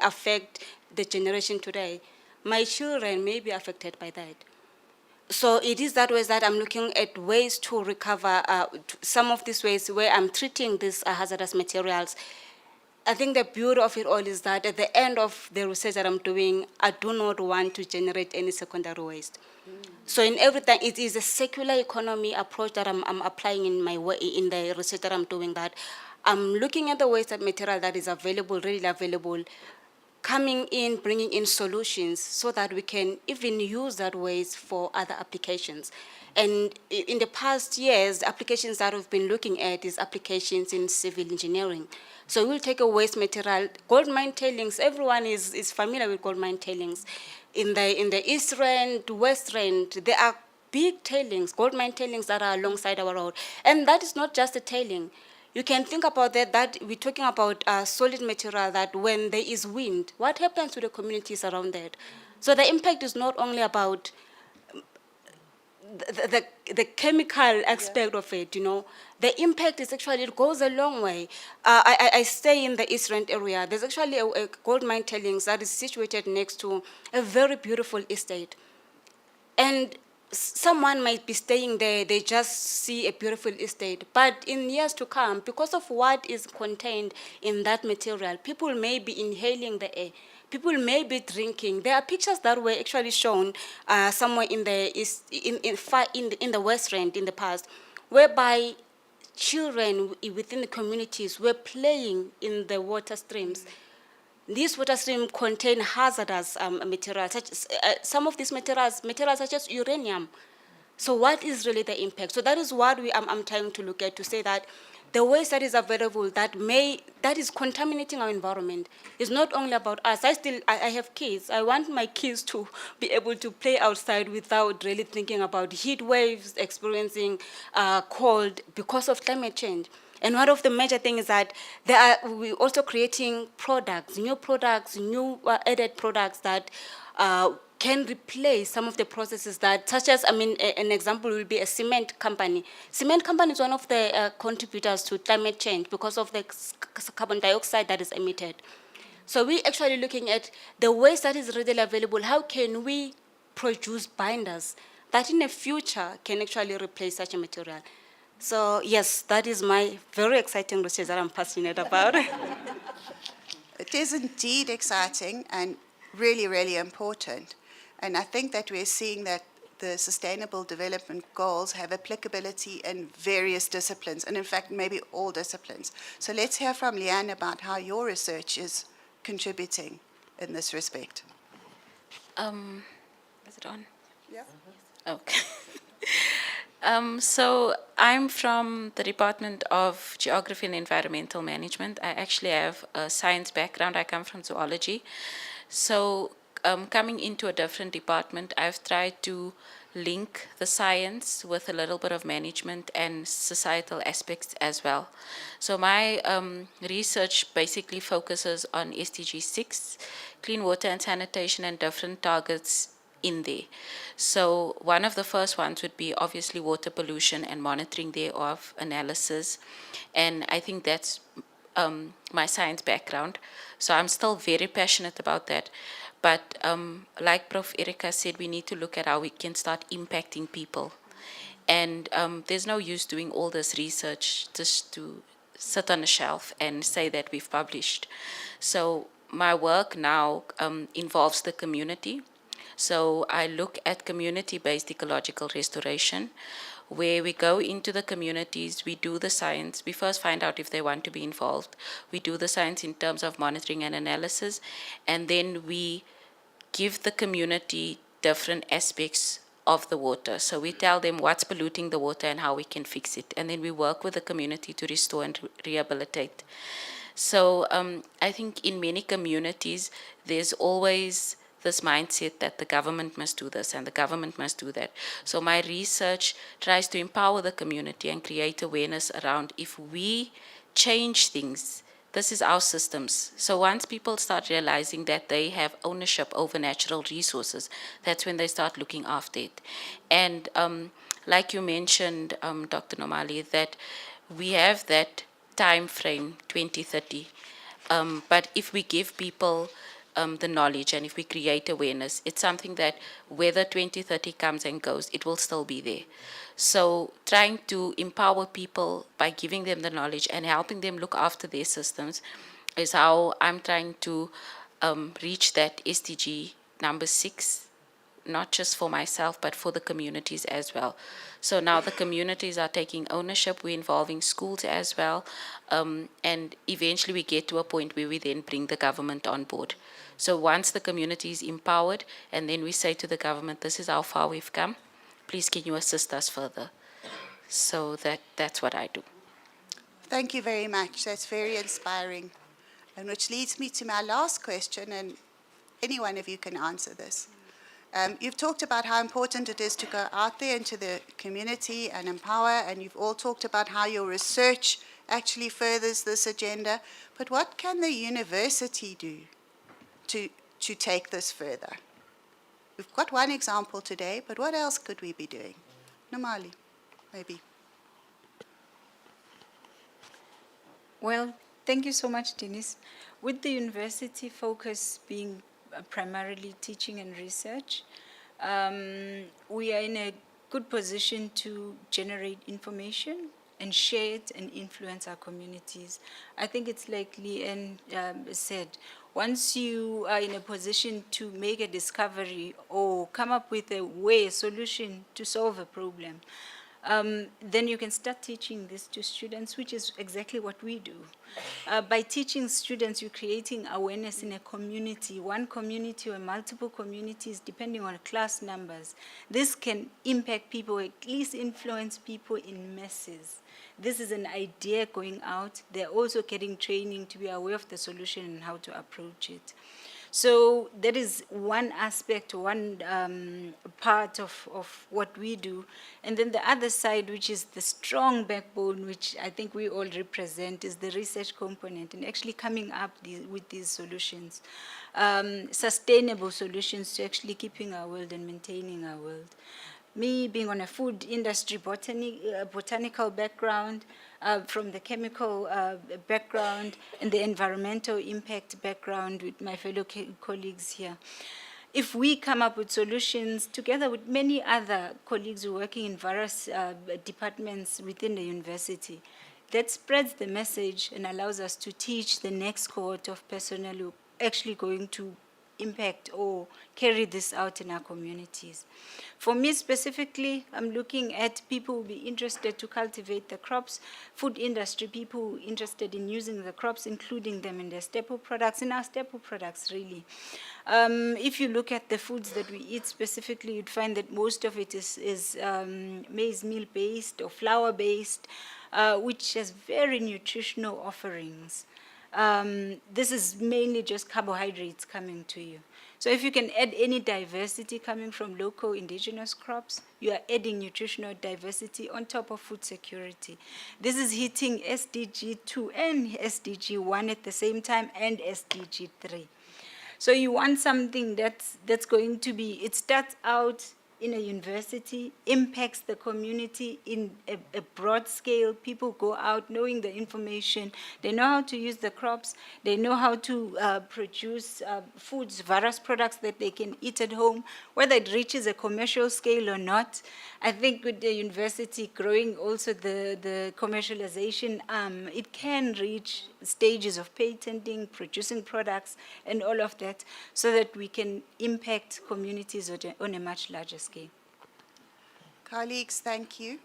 affect the generation today. My children may be affected by that. So it is that way that I'm looking at ways to recover some of these waste where I'm treating these hazardous materials. I think the beauty of it all is that at the end of the research that I'm doing, I do not want to generate any secondary waste. So in everything, it is a circular economy approach that I'm applying in the research that I'm doing, that I'm looking at the waste material that is available, readily available, coming in, bringing in solutions so that we can even use that waste for other applications. And in the past years, the applications that we've been looking at is applications in civil engineering. So we'll take a waste material, gold mine tailings. Everyone is familiar with gold mine tailings. In the East Rand, West Rand, there are big tailings, gold mine tailings that are alongside our road. And that is not just a tailing. you can think about that we're talking about solid material, that when there is wind, what happens to the communities around that? So the impact is not only about the chemical aspect of it, the impact is actually, it goes a long way. I stay in the East Rand area. There's actually a gold mine tailings that is situated next to a very beautiful estate. And someone might be staying there, they just see a beautiful estate. But in years to come, because of what is contained in that material, people may be inhaling the air. People may be drinking. There are pictures that were actually shown somewhere in the in the West Rand in the past, whereby children within the communities were playing in the water streams. These water streams contain hazardous materials, such as, some of these materials such as uranium. So what is really the impact? So that is what I'm trying to look at, to say that the waste that is available that is contaminating our environment is not only about us. I have kids. I want my kids to be able to play outside without really thinking about heat waves, experiencing cold because of climate change. And one of the major things is that we're also creating new added products that can replace some of the processes that, such as, an example will be a cement company. Cement company is one of the contributors to climate change because of the carbon dioxide that is emitted. So we're actually looking at the waste that is readily available. How can we produce binders that in the future can actually replace such a material? So yes, that is my very exciting research that I'm passionate about. It is indeed exciting and really, really important. And I think that we're seeing that the Sustainable Development Goals have applicability in various disciplines, and in fact, maybe all disciplines. So let's hear from Leanne about how your research is contributing in this respect. Is it on? Yeah. Okay. So I'm from the Department of Geography and Environmental Management. I actually have a science background. I come from zoology. So coming into a different department, I've tried to link the science with a little bit of management and societal aspects as well. So my research basically focuses on SDG 6, clean water and sanitation, and different targets in there. So one of the first ones would be obviously water pollution and monitoring thereof, analysis. And I think that's my science background. So I'm still very passionate about that. But like Prof. Erika said, we need to look at how we can start impacting people. And there's no use doing all this research just to sit on a shelf and say that we've published. So my work now involves the community. So I look at community-based ecological restoration, where we go into the communities, we do the science. We first find out if they want to be involved. We do the science in terms of monitoring and analysis, and then we give the community different aspects of the water. So we tell them what's polluting the water and how we can fix it. And then we work with the community to restore and rehabilitate. So I think in many communities, there's always this mindset that the government must do this and the government must do that. So my research tries to empower the community and create awareness around, if we change things, this is our systems. So once people start realizing that they have ownership over natural resources, that's when they start looking after it. And like you mentioned, Dr. Nomali, that we have that time frame, 2030. But if we give people the knowledge and if we create awareness, it's something that whether 2030 comes and goes, it will still be there. So trying to empower people by giving them the knowledge and helping them look after their systems is how I'm trying to reach that SDG number 6, not just for myself, but for the communities as well. So now the communities are taking ownership, we're involving schools as well, and eventually we get to a point where we then bring the government on board. So once the community is empowered, and then we say to the government, this is how far we've come, please can you assist us further? So that's what I do. Thank you very much. That's very inspiring. And which leads me to my last question, and any one of you can answer this. You've talked about how important it is to go out there into the community and empower, and you've all talked about how your research actually furthers this agenda, but what can the university do to take this further? We've got one example today, but what else could we be doing? Nomali, maybe. Well, thank you so much, Denise. With the university focus being primarily teaching and research, we are in a good position to generate information and share it and influence our communities. I think it's like Leanne said, once you are in a position to make a discovery or come up with a way, a solution to solve a problem, then you can start teaching this to students, which is exactly what we do. By teaching students, you're creating awareness in a community, one community or multiple communities, depending on class numbers. This can impact people, at least influence people in masses. This is an idea going out. They're also getting training to be aware of the solution and how to approach it. So that is one aspect, one part of what we do. And then the other side, which is the strong backbone, which I think we all represent, is the research component and actually coming up with these solutions, sustainable solutions to actually keeping our world and maintaining our world. Me being on a food industry botanical background, from the chemical background and the environmental impact background with my fellow colleagues here. If we come up with solutions together with many other colleagues who are working in various departments within the university, that spreads the message and allows us to teach the next cohort of personnel who are actually going to impact or carry this out in our communities. For me specifically, I'm looking at people who will be interested to cultivate the crops, food industry, people who are interested in using the crops, including them in their staple products, in our staple products really. If you look at the foods that we eat specifically, you'd find that most of it is maize meal based or flour based, which has very nutritional offerings. This is mainly just carbohydrates coming to you. So if you can add any diversity coming from local indigenous crops, you are adding nutritional diversity on top of food security. This is hitting SDG 2 and SDG 1 at the same time, and SDG 3. So you want something that's going to be, it starts out in a university, impacts the community in a broad scale. People go out knowing the information. They know how to use the crops. They know how to produce foods, various products that they can eat at home, whether it reaches a commercial scale or not. I think with the university growing also the commercialization, it can reach stages of patenting, producing products, and all of that, so that we can impact communities on a much larger scale. Colleagues, thank you.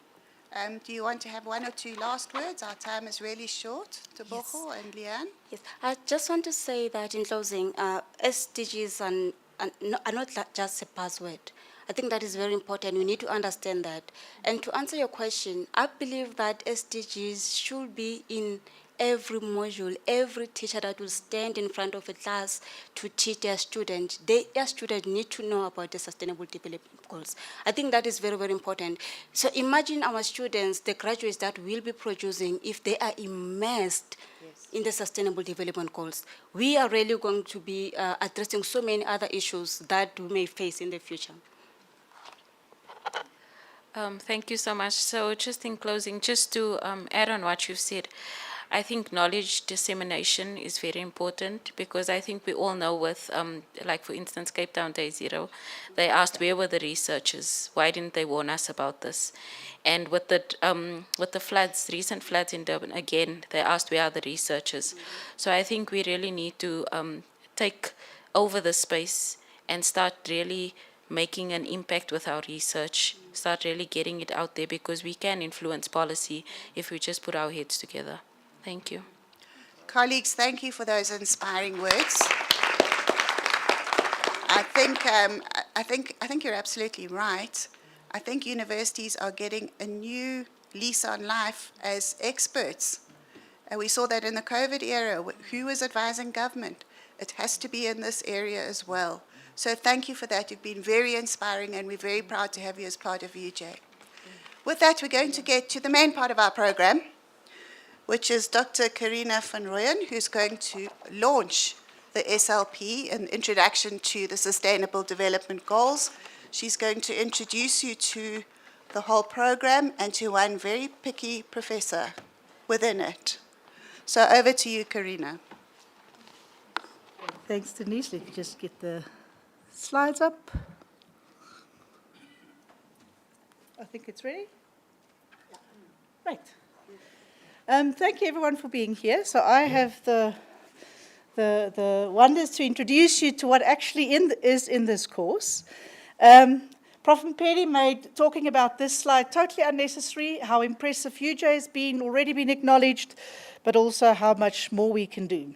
Do you want to have one or two last words? Our time is really short. Tebogo and Leanne. Yes, I just want to say that in closing, SDGs are not just a buzzword. I think that is very important. We need to understand that. And to answer your question, I believe that SDGs should be in every module, every teacher that will stand in front of a class to teach their student. Their students need to know about the Sustainable Development Goals. I think that is very, very important. So imagine our students, the graduates that we'll be producing, if they are immersed in the Sustainable Development Goals. We are really going to be addressing so many other issues that we may face in the future. Thank you so much. So just in closing, just to add on what you've said, I think knowledge dissemination is very important, because I think we all know with, like for instance, Cape Town Day Zero, they asked where were the researchers? Why didn't they warn us about this? And with the floods, recent floods in Durban, again, they asked where are the researchers? So I think we really need to take over the space and start really making an impact with our research, start really getting it out there, because we can influence policy if we just put our heads together. Thank you. Colleagues, thank you for those inspiring words. I think you're absolutely right. I think universities are getting a new lease on life as experts. And we saw that in the COVID era. Who was advising government? It has to be in this area as well. So thank you for that. You've been very inspiring, and we're very proud to have you as part of UJ. With that, we're going to get to the main part of our program, which is Dr. Karina van Rooyen, who's going to launch the SLP, an introduction to the Sustainable Development Goals. She's going to introduce you to the whole program and to one very picky professor within it. So over to you, Karina. Thanks, Denise. Let me just get the slides up. I think it's ready. Right. Thank you, everyone, for being here. So I have the wonders to introduce you to what actually is in this course. Prof. Mpedi made talking about this slide totally unnecessary, how impressive UJ has been, already been acknowledged, but also how much more we can do.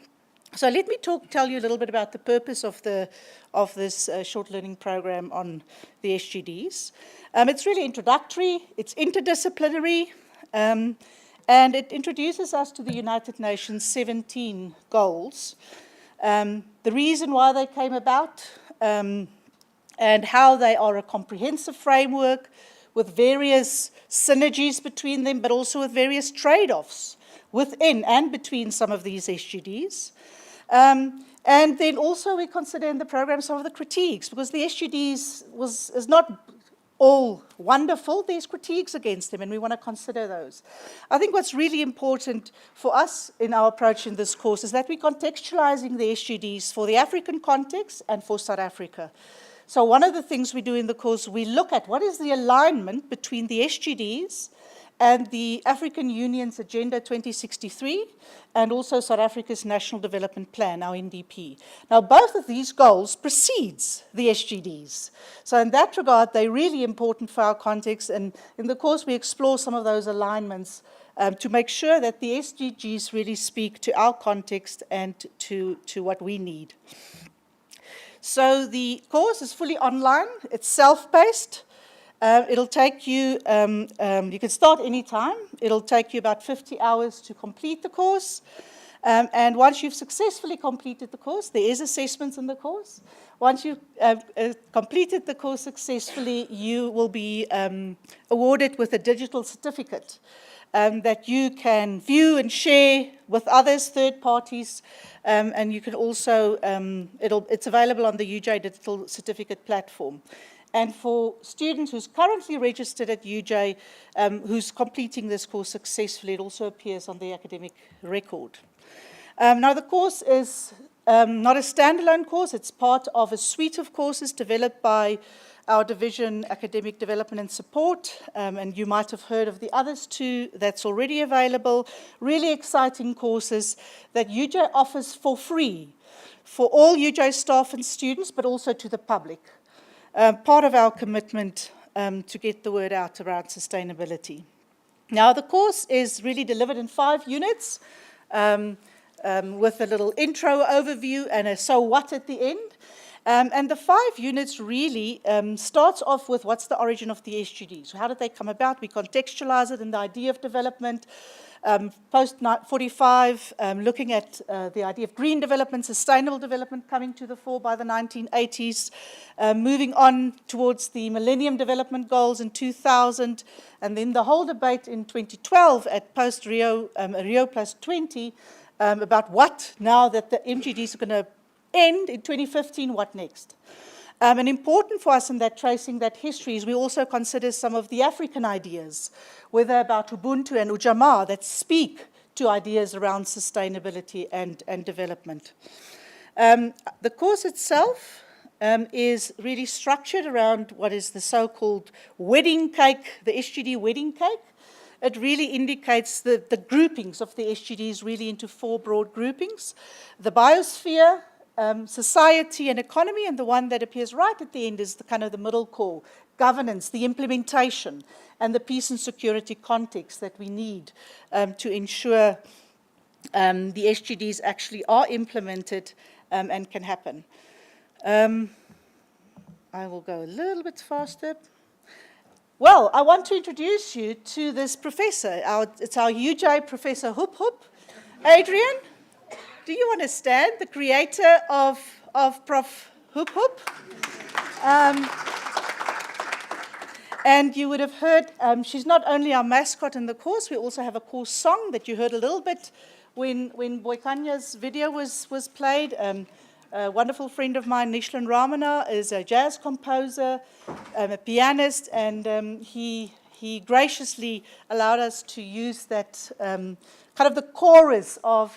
So let me tell you a little bit about the purpose of this short learning program on the SGDs. It's really introductory, it's interdisciplinary, and it introduces us to the United Nations 17 goals, the reason why they came about, and how they are a comprehensive framework with various synergies between them, but also with various trade-offs within and between some of these SGDs. And then also we consider in the program some of the critiques, because the SGDs is not all wonderful. There's critiques against them, and we want to consider those. I think what's really important for us in our approach in this course is that we're contextualizing the SGDs for the African context and for South Africa. So one of the things we do in the course, we look at what is the alignment between the SGDs and the African Union's Agenda 2063, and also South Africa's National Development Plan, our NDP. Now, both of these goals precedes the SGDs. So in that regard, they're really important for our context, and in the course, we explore some of those alignments to make sure that the SDGs really speak to our context and to what we need. So the course is fully online, it's self-paced. It'll take you, you can start anytime. It'll take you about 50 hours to complete the course. And once you've successfully completed the course, there is assessments in the course. Once you've completed the course successfully, you will be awarded with a digital certificate that you can view and share with others, third parties, and you can also, it's available on the UJ Digital Certificate platform. And for students who's currently registered at UJ, who's completing this course successfully, it also appears on the academic record. Now, the course is not a standalone course. It's part of a suite of courses developed by our division, Academic Development and Support, and you might have heard of the others too that's already available. Really exciting courses that UJ offers for free for all UJ staff and students, but also to the public. Part of our commitment to get the word out around sustainability. Now, the course is really delivered in 5 units with a little intro overview and a so what at the end. And the 5 units really starts off with what's the origin of the SGD. So how did they come about? We contextualize it in the idea of development. Post-45, looking at the idea of green development, sustainable development coming to the fore by the 1980s, moving on towards the Millennium Development Goals in 2000, and then the whole debate in 2012 at post-Rio, Rio Plus 20, about what, now that the MGDs are going to end in 2015, what next? And important for us in that tracing that history is we also consider some of the African ideas, whether about Ubuntu and Ujamaa, that speak to ideas around sustainability and development. The course itself is really structured around what is the so-called wedding cake, the SGD wedding cake. It really indicates the groupings of the SGDs really into 4 broad groupings. The biosphere, society and economy, and the one that appears right at the end is the kind of the middle core, governance, the implementation, and the peace and security context that we need to ensure the SGDs actually are implemented and can happen. I will go a little bit faster. Well, I want to introduce you to this professor. It's our UJ Professor Hoop Hoop, Adrian. Do you understand? The creator of And you would have heard, she's not only our mascot in the course, we also have a course song that you heard a little bit when Boikanya's video was played. A wonderful friend of mine, Nishlin Ramana, is a jazz composer, a pianist, and he graciously allowed us to use that kind of the chorus of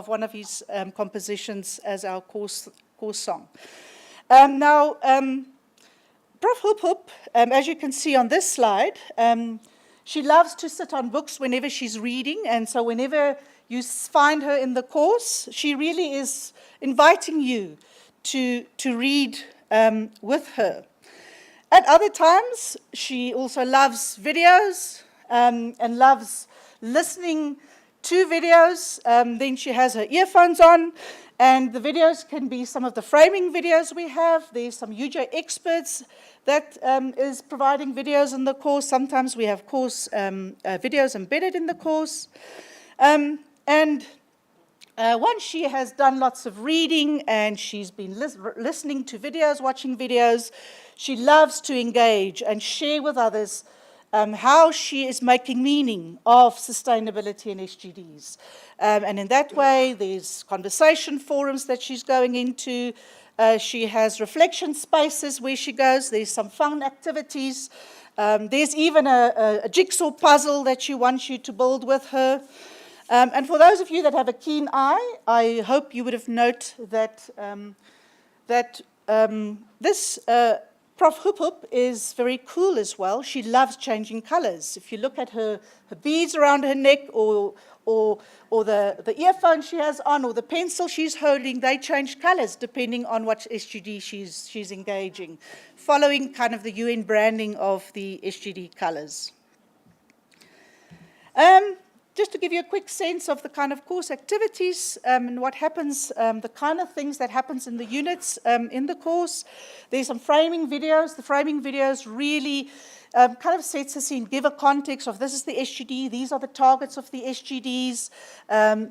one of his compositions as our course song. Now, Prof. Hoop Hoop, as you can see on this slide, she loves to sit on books whenever she's reading, and so whenever you find her in the course, she really is inviting you to read with her. At other times, she also loves videos and loves listening to videos. Then she has her earphones on, and the videos can be some of the framing videos we have. There's some UJ experts that is providing videos in the course. Sometimes we have course videos embedded in the course. Once she has done lots of reading and she's been listening to videos, watching videos, she loves to engage and share with others how she is making meaning of sustainability and SDGs. And in that way, there's conversation forums that she's going into. She has reflection spaces where she goes. There's some fun activities. There's even a jigsaw puzzle that she wants you to build with her. And for those of you that have a keen eye, I hope you would have noted that this Prof. Hoop Hoop is very cool as well. She loves changing colors. If you look at her beads around her neck or the earphone she has on or the pencil she's holding, they change colors depending on what SGD she's engaging, following kind of the UN branding of the SGD colors. Just to give you a quick sense of the kind of course activities and what happens, the kind of things that happens in the units in the course. There's some framing videos. The framing videos really kind of sets the scene, give a context of this is the SGD, these are the targets of the SGDs,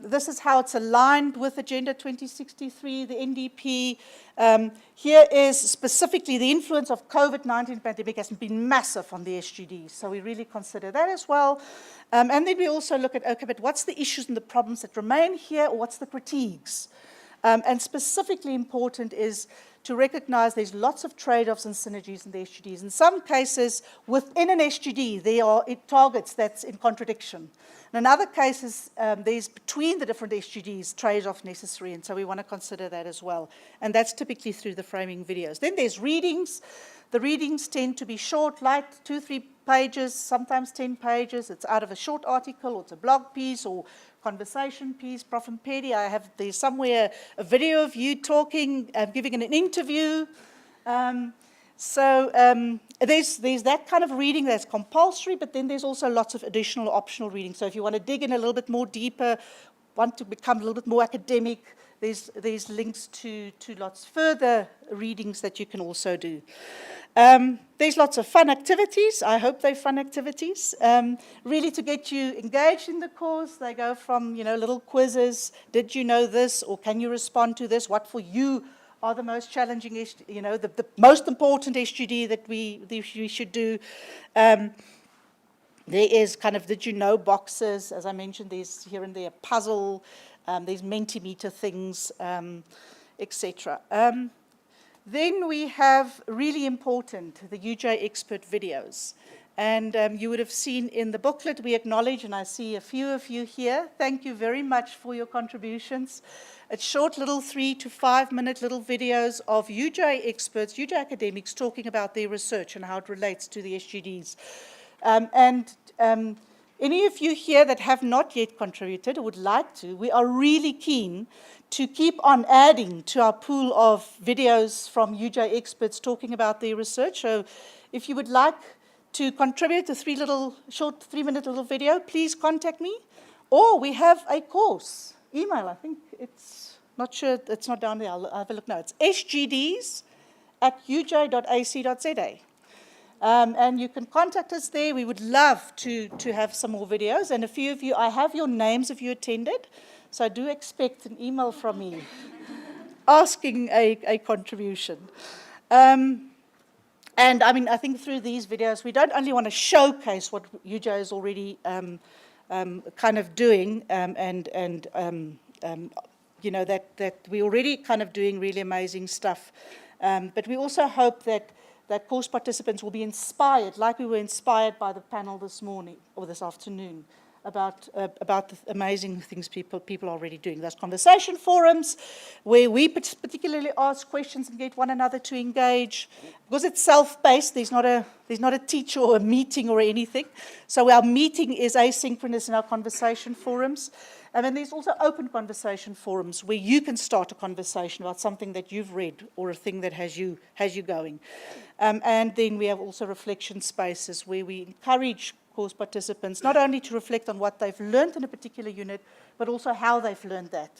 this is how it's aligned with Agenda 2063, the NDP. Here is specifically the influence of COVID-19 pandemic has been massive on the SGDs, so we really consider that as well. And then we also look at, okay, but what's the issues and the problems that remain here, or what's the critiques? And specifically important is to recognize there's lots of trade-offs and synergies in the SGDs. In some cases, within an SGD, there are targets that's in contradiction. And in other cases, there's between the different SGDs trade-off necessary, and so we want to consider that as well. And that's typically through the framing videos. Then there's readings. The readings tend to be short, light, 2-3 pages, sometimes 10 pages. It's out of a short article, or it's a blog piece, or conversation piece. Prof. Mpedi, there's somewhere a video of you talking, giving an interview. So there's that kind of reading that's compulsory, but then there's also lots of additional optional reading. So if you want to dig in a little bit more deeper, want to become a little bit more academic, there's links to lots further readings that you can also do. There's lots of fun activities. I hope they're fun activities. Really to get you engaged in the course. They go from, little quizzes. Did you know this? Or can you respond to this? What for you are the most challenging, the most important SGD that we should do? There is kind of did you know boxes. As I mentioned, there's here and there a puzzle. There's Mentimeter things, etc. Then we have really important, the UJ expert videos. And you would have seen in the booklet, we acknowledge, and I see a few of you here. Thank you very much for your contributions. It's short little 3 to 5 minute little videos of UJ experts, UJ academics talking about their research and how it relates to the SGDs. Any of you here that have not yet contributed or would like to, we are really keen to keep on adding to our pool of videos from UJ experts talking about their research. So if you would like to contribute a short 3-minute little video, please contact me. Or we have a course email. I think it's not sure, it's not down there. I'll have a look now. It's sgds@uj.ac.za. And you can contact us there. We would love to have some more videos. And a few of you, I have your names if you attended. So I do expect an email from me asking a contribution. And And I mean, I think through these videos, we don't only want to showcase what UJ is already kind of doing, you know, that we're already kind of doing really amazing stuff. But we also hope that course participants will be inspired, like we were inspired by the panel this morning or this afternoon, about the amazing things people are already doing. There's conversation forums where we particularly ask questions and get one another to engage. Because it's self-paced, there's not a teacher or a meeting or anything. So our meeting is asynchronous in our conversation forums. And then there's also open conversation forums where you can start a conversation about something that you've read or a thing that has you going. And then we have also reflection spaces where we encourage course participants not only to reflect on what they've learned in a particular unit, but also how they've learned that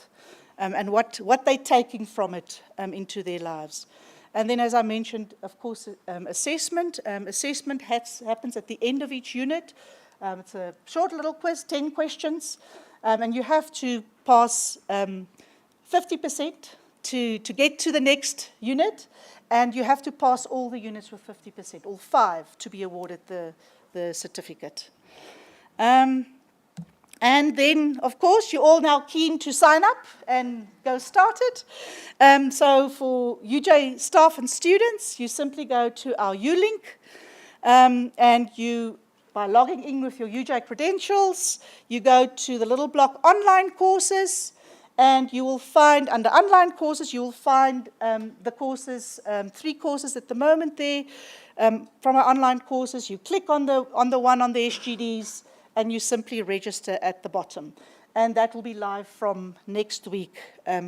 and what they're taking from it into their lives. And then, as I mentioned, of course, assessment. Assessment happens at the end of each unit. It's a short little quiz, 10 questions. And you have to pass 50% to get to the next unit, and you have to pass all the units with 50%, all 5, to be awarded the certificate. And then, of course, you're all now keen to sign up and go start it. So for UJ staff and students, you simply go to our ULink, and you, by logging in with your UJ credentials, you go to the little block online courses, and you will find, under online courses, you will find the courses, 3 courses at the moment there. From our online courses, you click on the one on the SGDs, and you simply register at the bottom. And that will be live from next week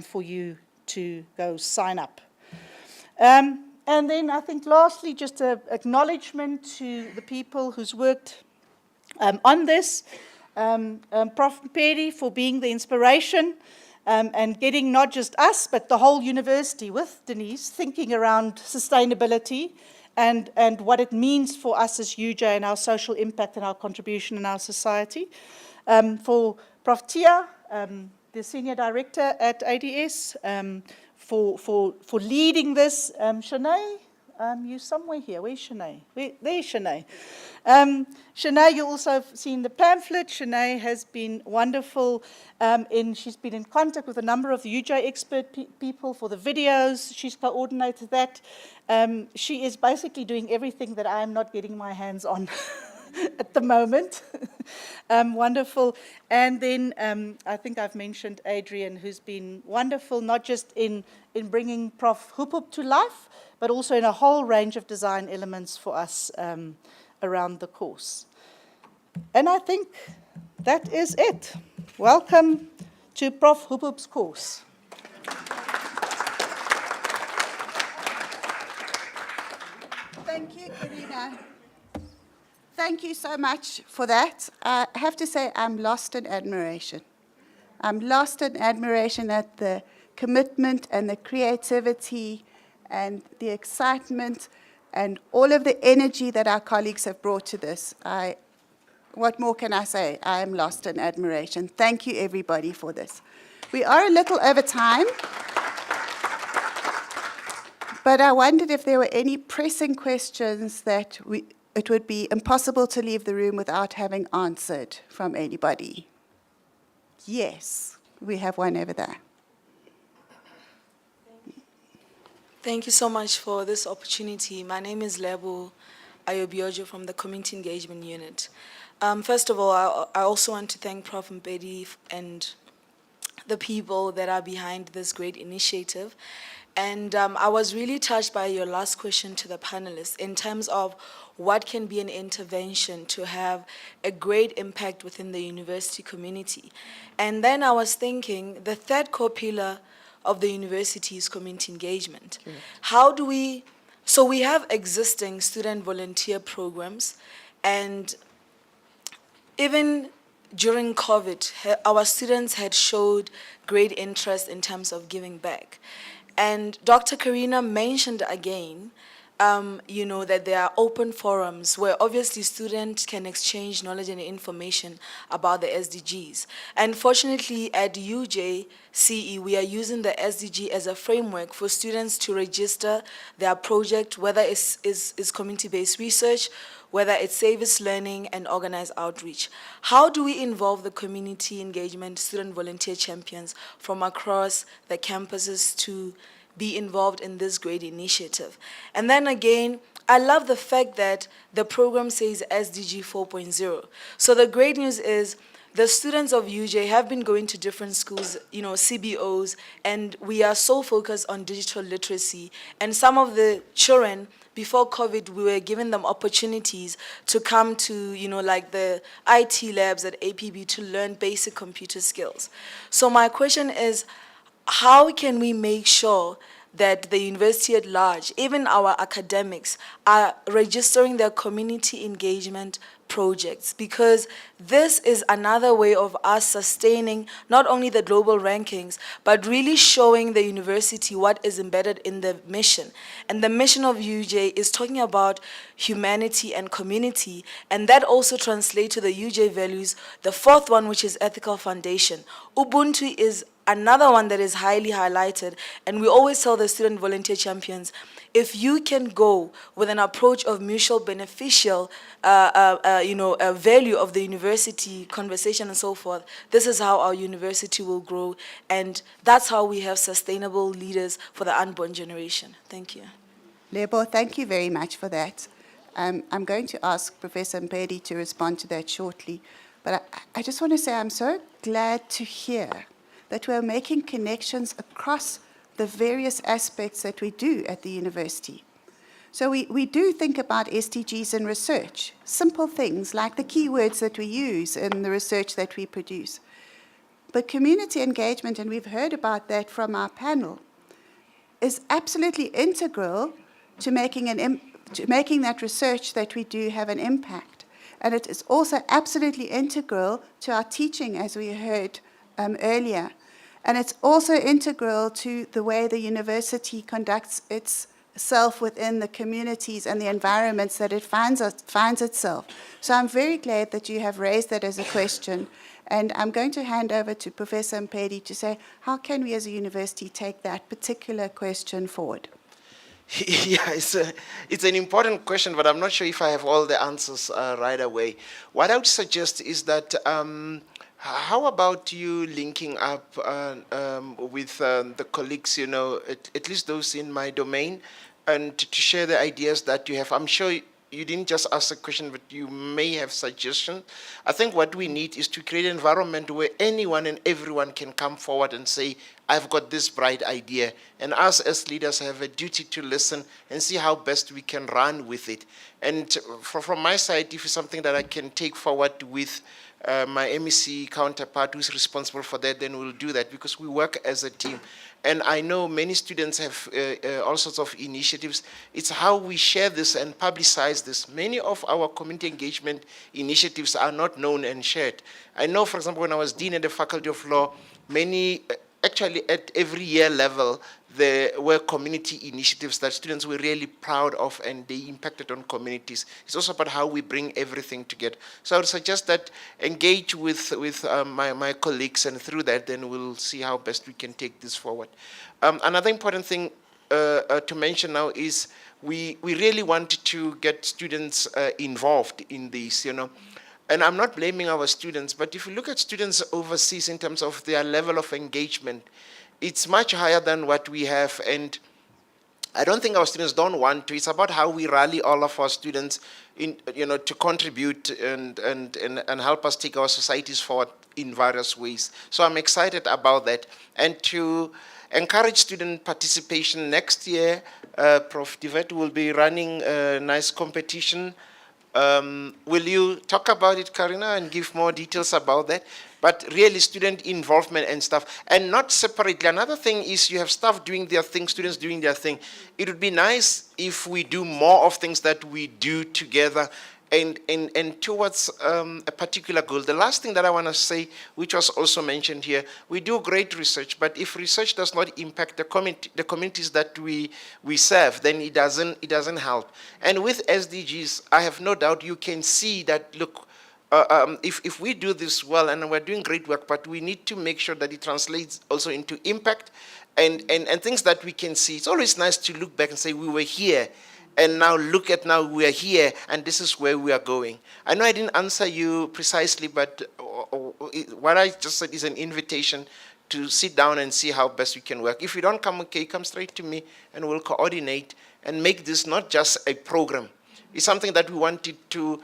for you to go sign up. And then I think lastly, just an acknowledgement to the people who's worked on this. Prof. Mpedi for being the inspiration and getting not just us, but the whole university with Denise thinking around sustainability and what it means for us as UJ and our social impact and our contribution in our society. For Prof. Tia, the Senior Director at ADS, for leading this. Shanae, you're somewhere here. Where's Shanae? There's Shanae. Shanae, you also have seen the pamphlet. Shanae has been wonderful. She's been in contact with a number of the UJ expert people for the videos. She's coordinated that. She is basically doing everything that I'm not getting my hands on at the moment. Wonderful. And then I think I've mentioned Adrian, who's been wonderful, not just in bringing Prof. Hupop to life, but also in a whole range of design elements for us around the course. And I think that is it. Welcome to Prof. Hupop's course. Thank you, Karina. Thank you so much for that. I have to say I'm lost in admiration. I'm lost in admiration at the commitment and the creativity and the excitement and all of the energy that our colleagues have brought to this. What more can I say? I am lost in admiration. Thank you, everybody, for this. We are a little over time, but I wondered if there were any pressing questions that it would be impossible to leave the room without having answered from anybody. Yes, we have one over there. Thank you so much for this opportunity. My name is Lebo Ayobiojo from the Community Engagement Unit. First of all, I also want to thank Prof. Mpedi and the people that are behind this great initiative. And I was really touched by your last question to the panelists in terms of what can be an intervention to have a great impact within the university community. And then I was thinking, the third core pillar of the university is community engagement. Mm. How do we, so we have existing student volunteer programs, and even during COVID, our students had showed great interest in terms of giving back. And Dr. Karina mentioned again that there are open forums where obviously students can exchange knowledge and information about the SDGs. And fortunately at UJCE, we are using the SDG as a framework for students to register their project, whether it's community-based research, whether it's service learning and organized outreach. How do we involve the community engagement student volunteer champions from across the campuses to be involved in this great initiative? And then again, I love the fact that the program says SDG 4.0. So the great news is the students of UJ have been going to different schools, CBOs, and we are so focused on digital literacy. And some of the children, before COVID, we were giving them opportunities to come to, like the IT labs at APB to learn basic computer skills. So my question is, how can we make sure that the university at large, even our academics, are registering their community engagement projects? Because this is another way of us sustaining not only the global rankings, but really showing the university what is embedded in the mission. And the mission of UJ is talking about humanity and community, and that also translates to the UJ values. The fourth one, which is ethical foundation. Ubuntu is another one that is highly highlighted, and we always tell the student volunteer champions, if you can go with an approach of mutual beneficial, value of the university, conversation and so forth, this is how our university will grow, and that's how we have sustainable leaders for the unborn generation. Thank you. Lebo, thank you very much for that. I'm going to ask Professor Mpedi to respond to that shortly, but I just want to say I'm so glad to hear that we're making connections across the various aspects that we do at the university. So we do think about SDGs in research, simple things like the keywords that we use in the research that we produce. But community engagement, and we've heard about that from our panel, is absolutely integral to making that research that we do have an impact. And it is also absolutely integral to our teaching, as we heard earlier. And it's also integral to the way the university conducts itself within the communities and the environments that it finds itself. So I'm very glad that you have raised that as a question. And I'm going to hand over to Professor Mpedi to say, how can we as a university take that particular question forward? Yeah, it's an important question, but I'm not sure if I have all the answers right away. What I would suggest is that how about you linking up with the colleagues, at least those in my domain, and to share the ideas that you have. I'm sure you didn't just ask a question, but you may have suggestions. I think what we need is to create an environment where anyone and everyone can come forward and say, I've got this bright idea. And us as leaders have a duty to listen and see how best we can run with it. And from my side, if it's something that I can take forward with my MEC counterpart who's responsible for that, then we'll do that, because we work as a team. And I know many students have all sorts of initiatives. It's how we share this and publicize this. Many of our community engagement initiatives are not known and shared. I know, for example, when I was dean at the Faculty of Law, many, actually at every year level, there were community initiatives that students were really proud of, and they impacted on communities. It's also about how we bring everything together. So I would suggest that engage with my colleagues, and through that, then we'll see how best we can take this forward. Another important thing to mention now is we really want to get students involved in this, And I'm not blaming our students, but if you look at students overseas in terms of their level of engagement, it's much higher than what we have, and I don't think our students don't want to. It's about how we rally all of our students in, to contribute and help us take our societies forward in various ways. So I'm excited about that. And to encourage student participation next year, Prof. Divet will be running a nice competition. Will you talk about it, Karina, and give more details about that? But really student involvement and stuff, and not separately. Another thing is you have staff doing their thing, students doing their thing. It would be nice if we do more of things that we do together, and towards a particular goal. The last thing that I want to say, which was also mentioned here, we do great research, but if research does not impact the communities that we serve, then it doesn't help. And with SDGs, I have no doubt you can see that, look, if we do this well, and we're doing great work, but we need to make sure that it translates also into impact and things that we can see. It's always nice to look back and say, we were here, and now look at now we are here, and this is where we are going. I know I didn't answer you precisely, but what I just said is an invitation to sit down and see how best we can work. If you don't come, okay, come straight to me, and we'll coordinate and make this not just a program. It's something that we wanted to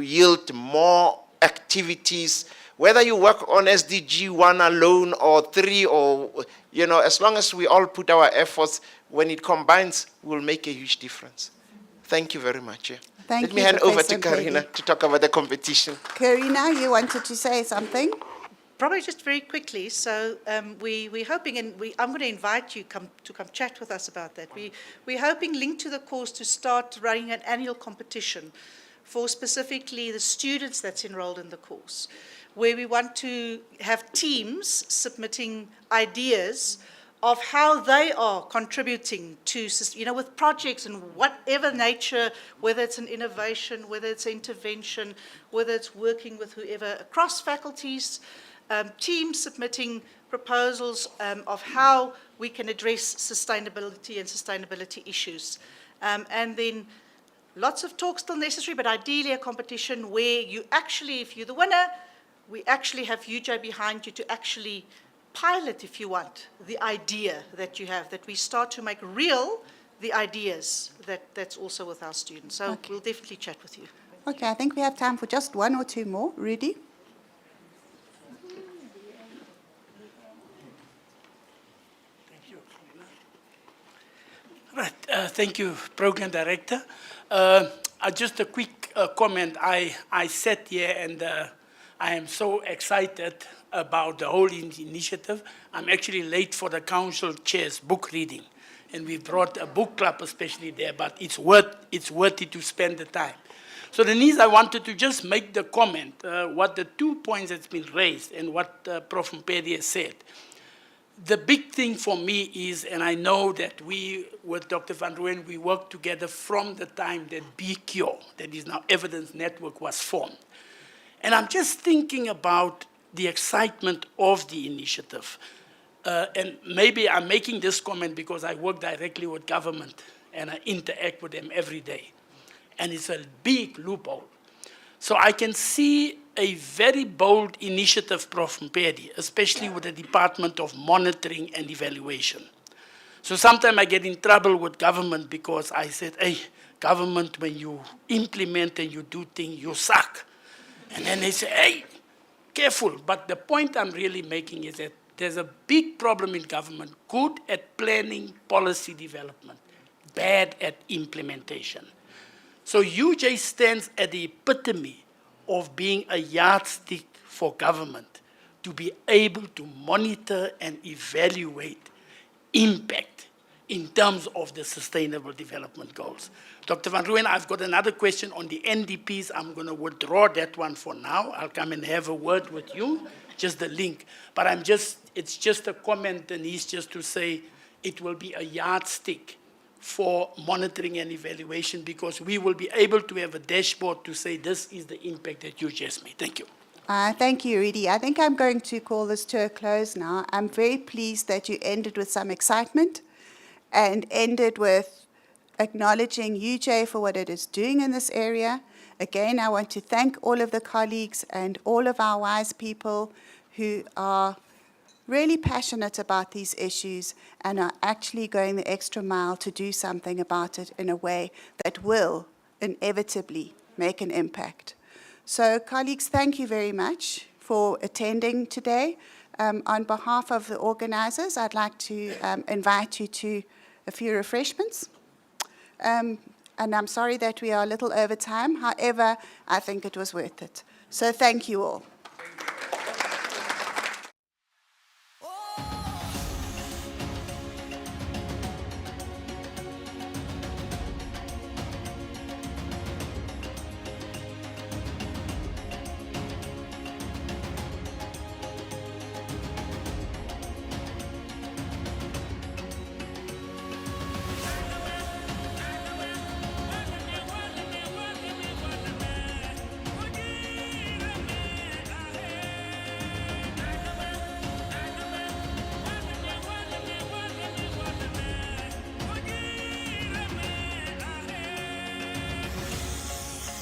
yield more activities, whether you work on SDG 1 alone or 3, or, as long as we all put our efforts, when it combines, we'll make a huge difference. Thank you very much. Yeah. Let me hand over to Karina to talk about the competition. Karina, you wanted to say something? Probably just very quickly. So we're hoping, and I'm going to invite you to come chat with us about that. We're hoping, linked to the course, to start running an annual competition for specifically the students that's enrolled in the course, where we want to have teams submitting ideas of how they are contributing to, with projects and whatever nature, whether it's an innovation, whether it's intervention, whether it's working with whoever, across faculties, teams submitting proposals of how we can address sustainability and sustainability issues. And then lots of talk still necessary, but ideally a competition where you actually, if you're the winner, we actually have UJ behind you to actually pilot, if you want, the idea that you have, that we start to make real the ideas that's also with our students. So we'll definitely chat with you. Okay, I think we have time for just one or two more. Rudy? Right, thank you, Program Director. Just a quick comment. I sat here and I am so excited about the whole initiative. I'm actually late for the council chair's book reading, and we brought a book club especially there, but it's worth it to spend the time. So Denise, I wanted to just make the comment, what the 2 points that's been raised and what Prof. Mpedi has said. The big thing for me is, and I know that we, with Dr. Van Rooyen, we worked together from the time that BCure, that is now Evidence Network, was formed. And I'm just thinking about the excitement of the initiative. And maybe I'm making this comment because I work directly with government and I interact with them every day. And it's a big loophole. So I can see a very bold initiative, Prof. Mpedi, especially with the Department of Monitoring and Evaluation. So sometimes I get in trouble with government because I said, hey, government, when you implement and you do things, you suck. And then they say, hey, careful. But the point I'm really making is that there's a big problem in government, good at planning policy development, bad at implementation. So UJ stands at the epitome of being a yardstick for government to be able to monitor and evaluate impact in terms of the Sustainable Development Goals. Dr. Van Rooyen, I've got another question on the NDPs. I'm going to withdraw that one for now. I'll come and have a word with you, just the link. But it's just a comment, and he's just to say it will be a yardstick for monitoring and evaluation, because we will be able to have a dashboard to say this is the impact that you just made. Thank you. Thank you, Rudy. I think I'm going to call this to a close now. I'm very pleased that you ended with some excitement and ended with acknowledging UJ for what it is doing in this area. Again, I want to thank all of the colleagues and all of our wise people who are really passionate about these issues and are actually going the extra mile to do something about it in a way that will inevitably make an impact. So, colleagues, thank you very much for attending today. On behalf of the organizers, I'd like to invite you to a few refreshments. And I'm sorry that we are a little over time. However, I think it was worth it. So thank you all.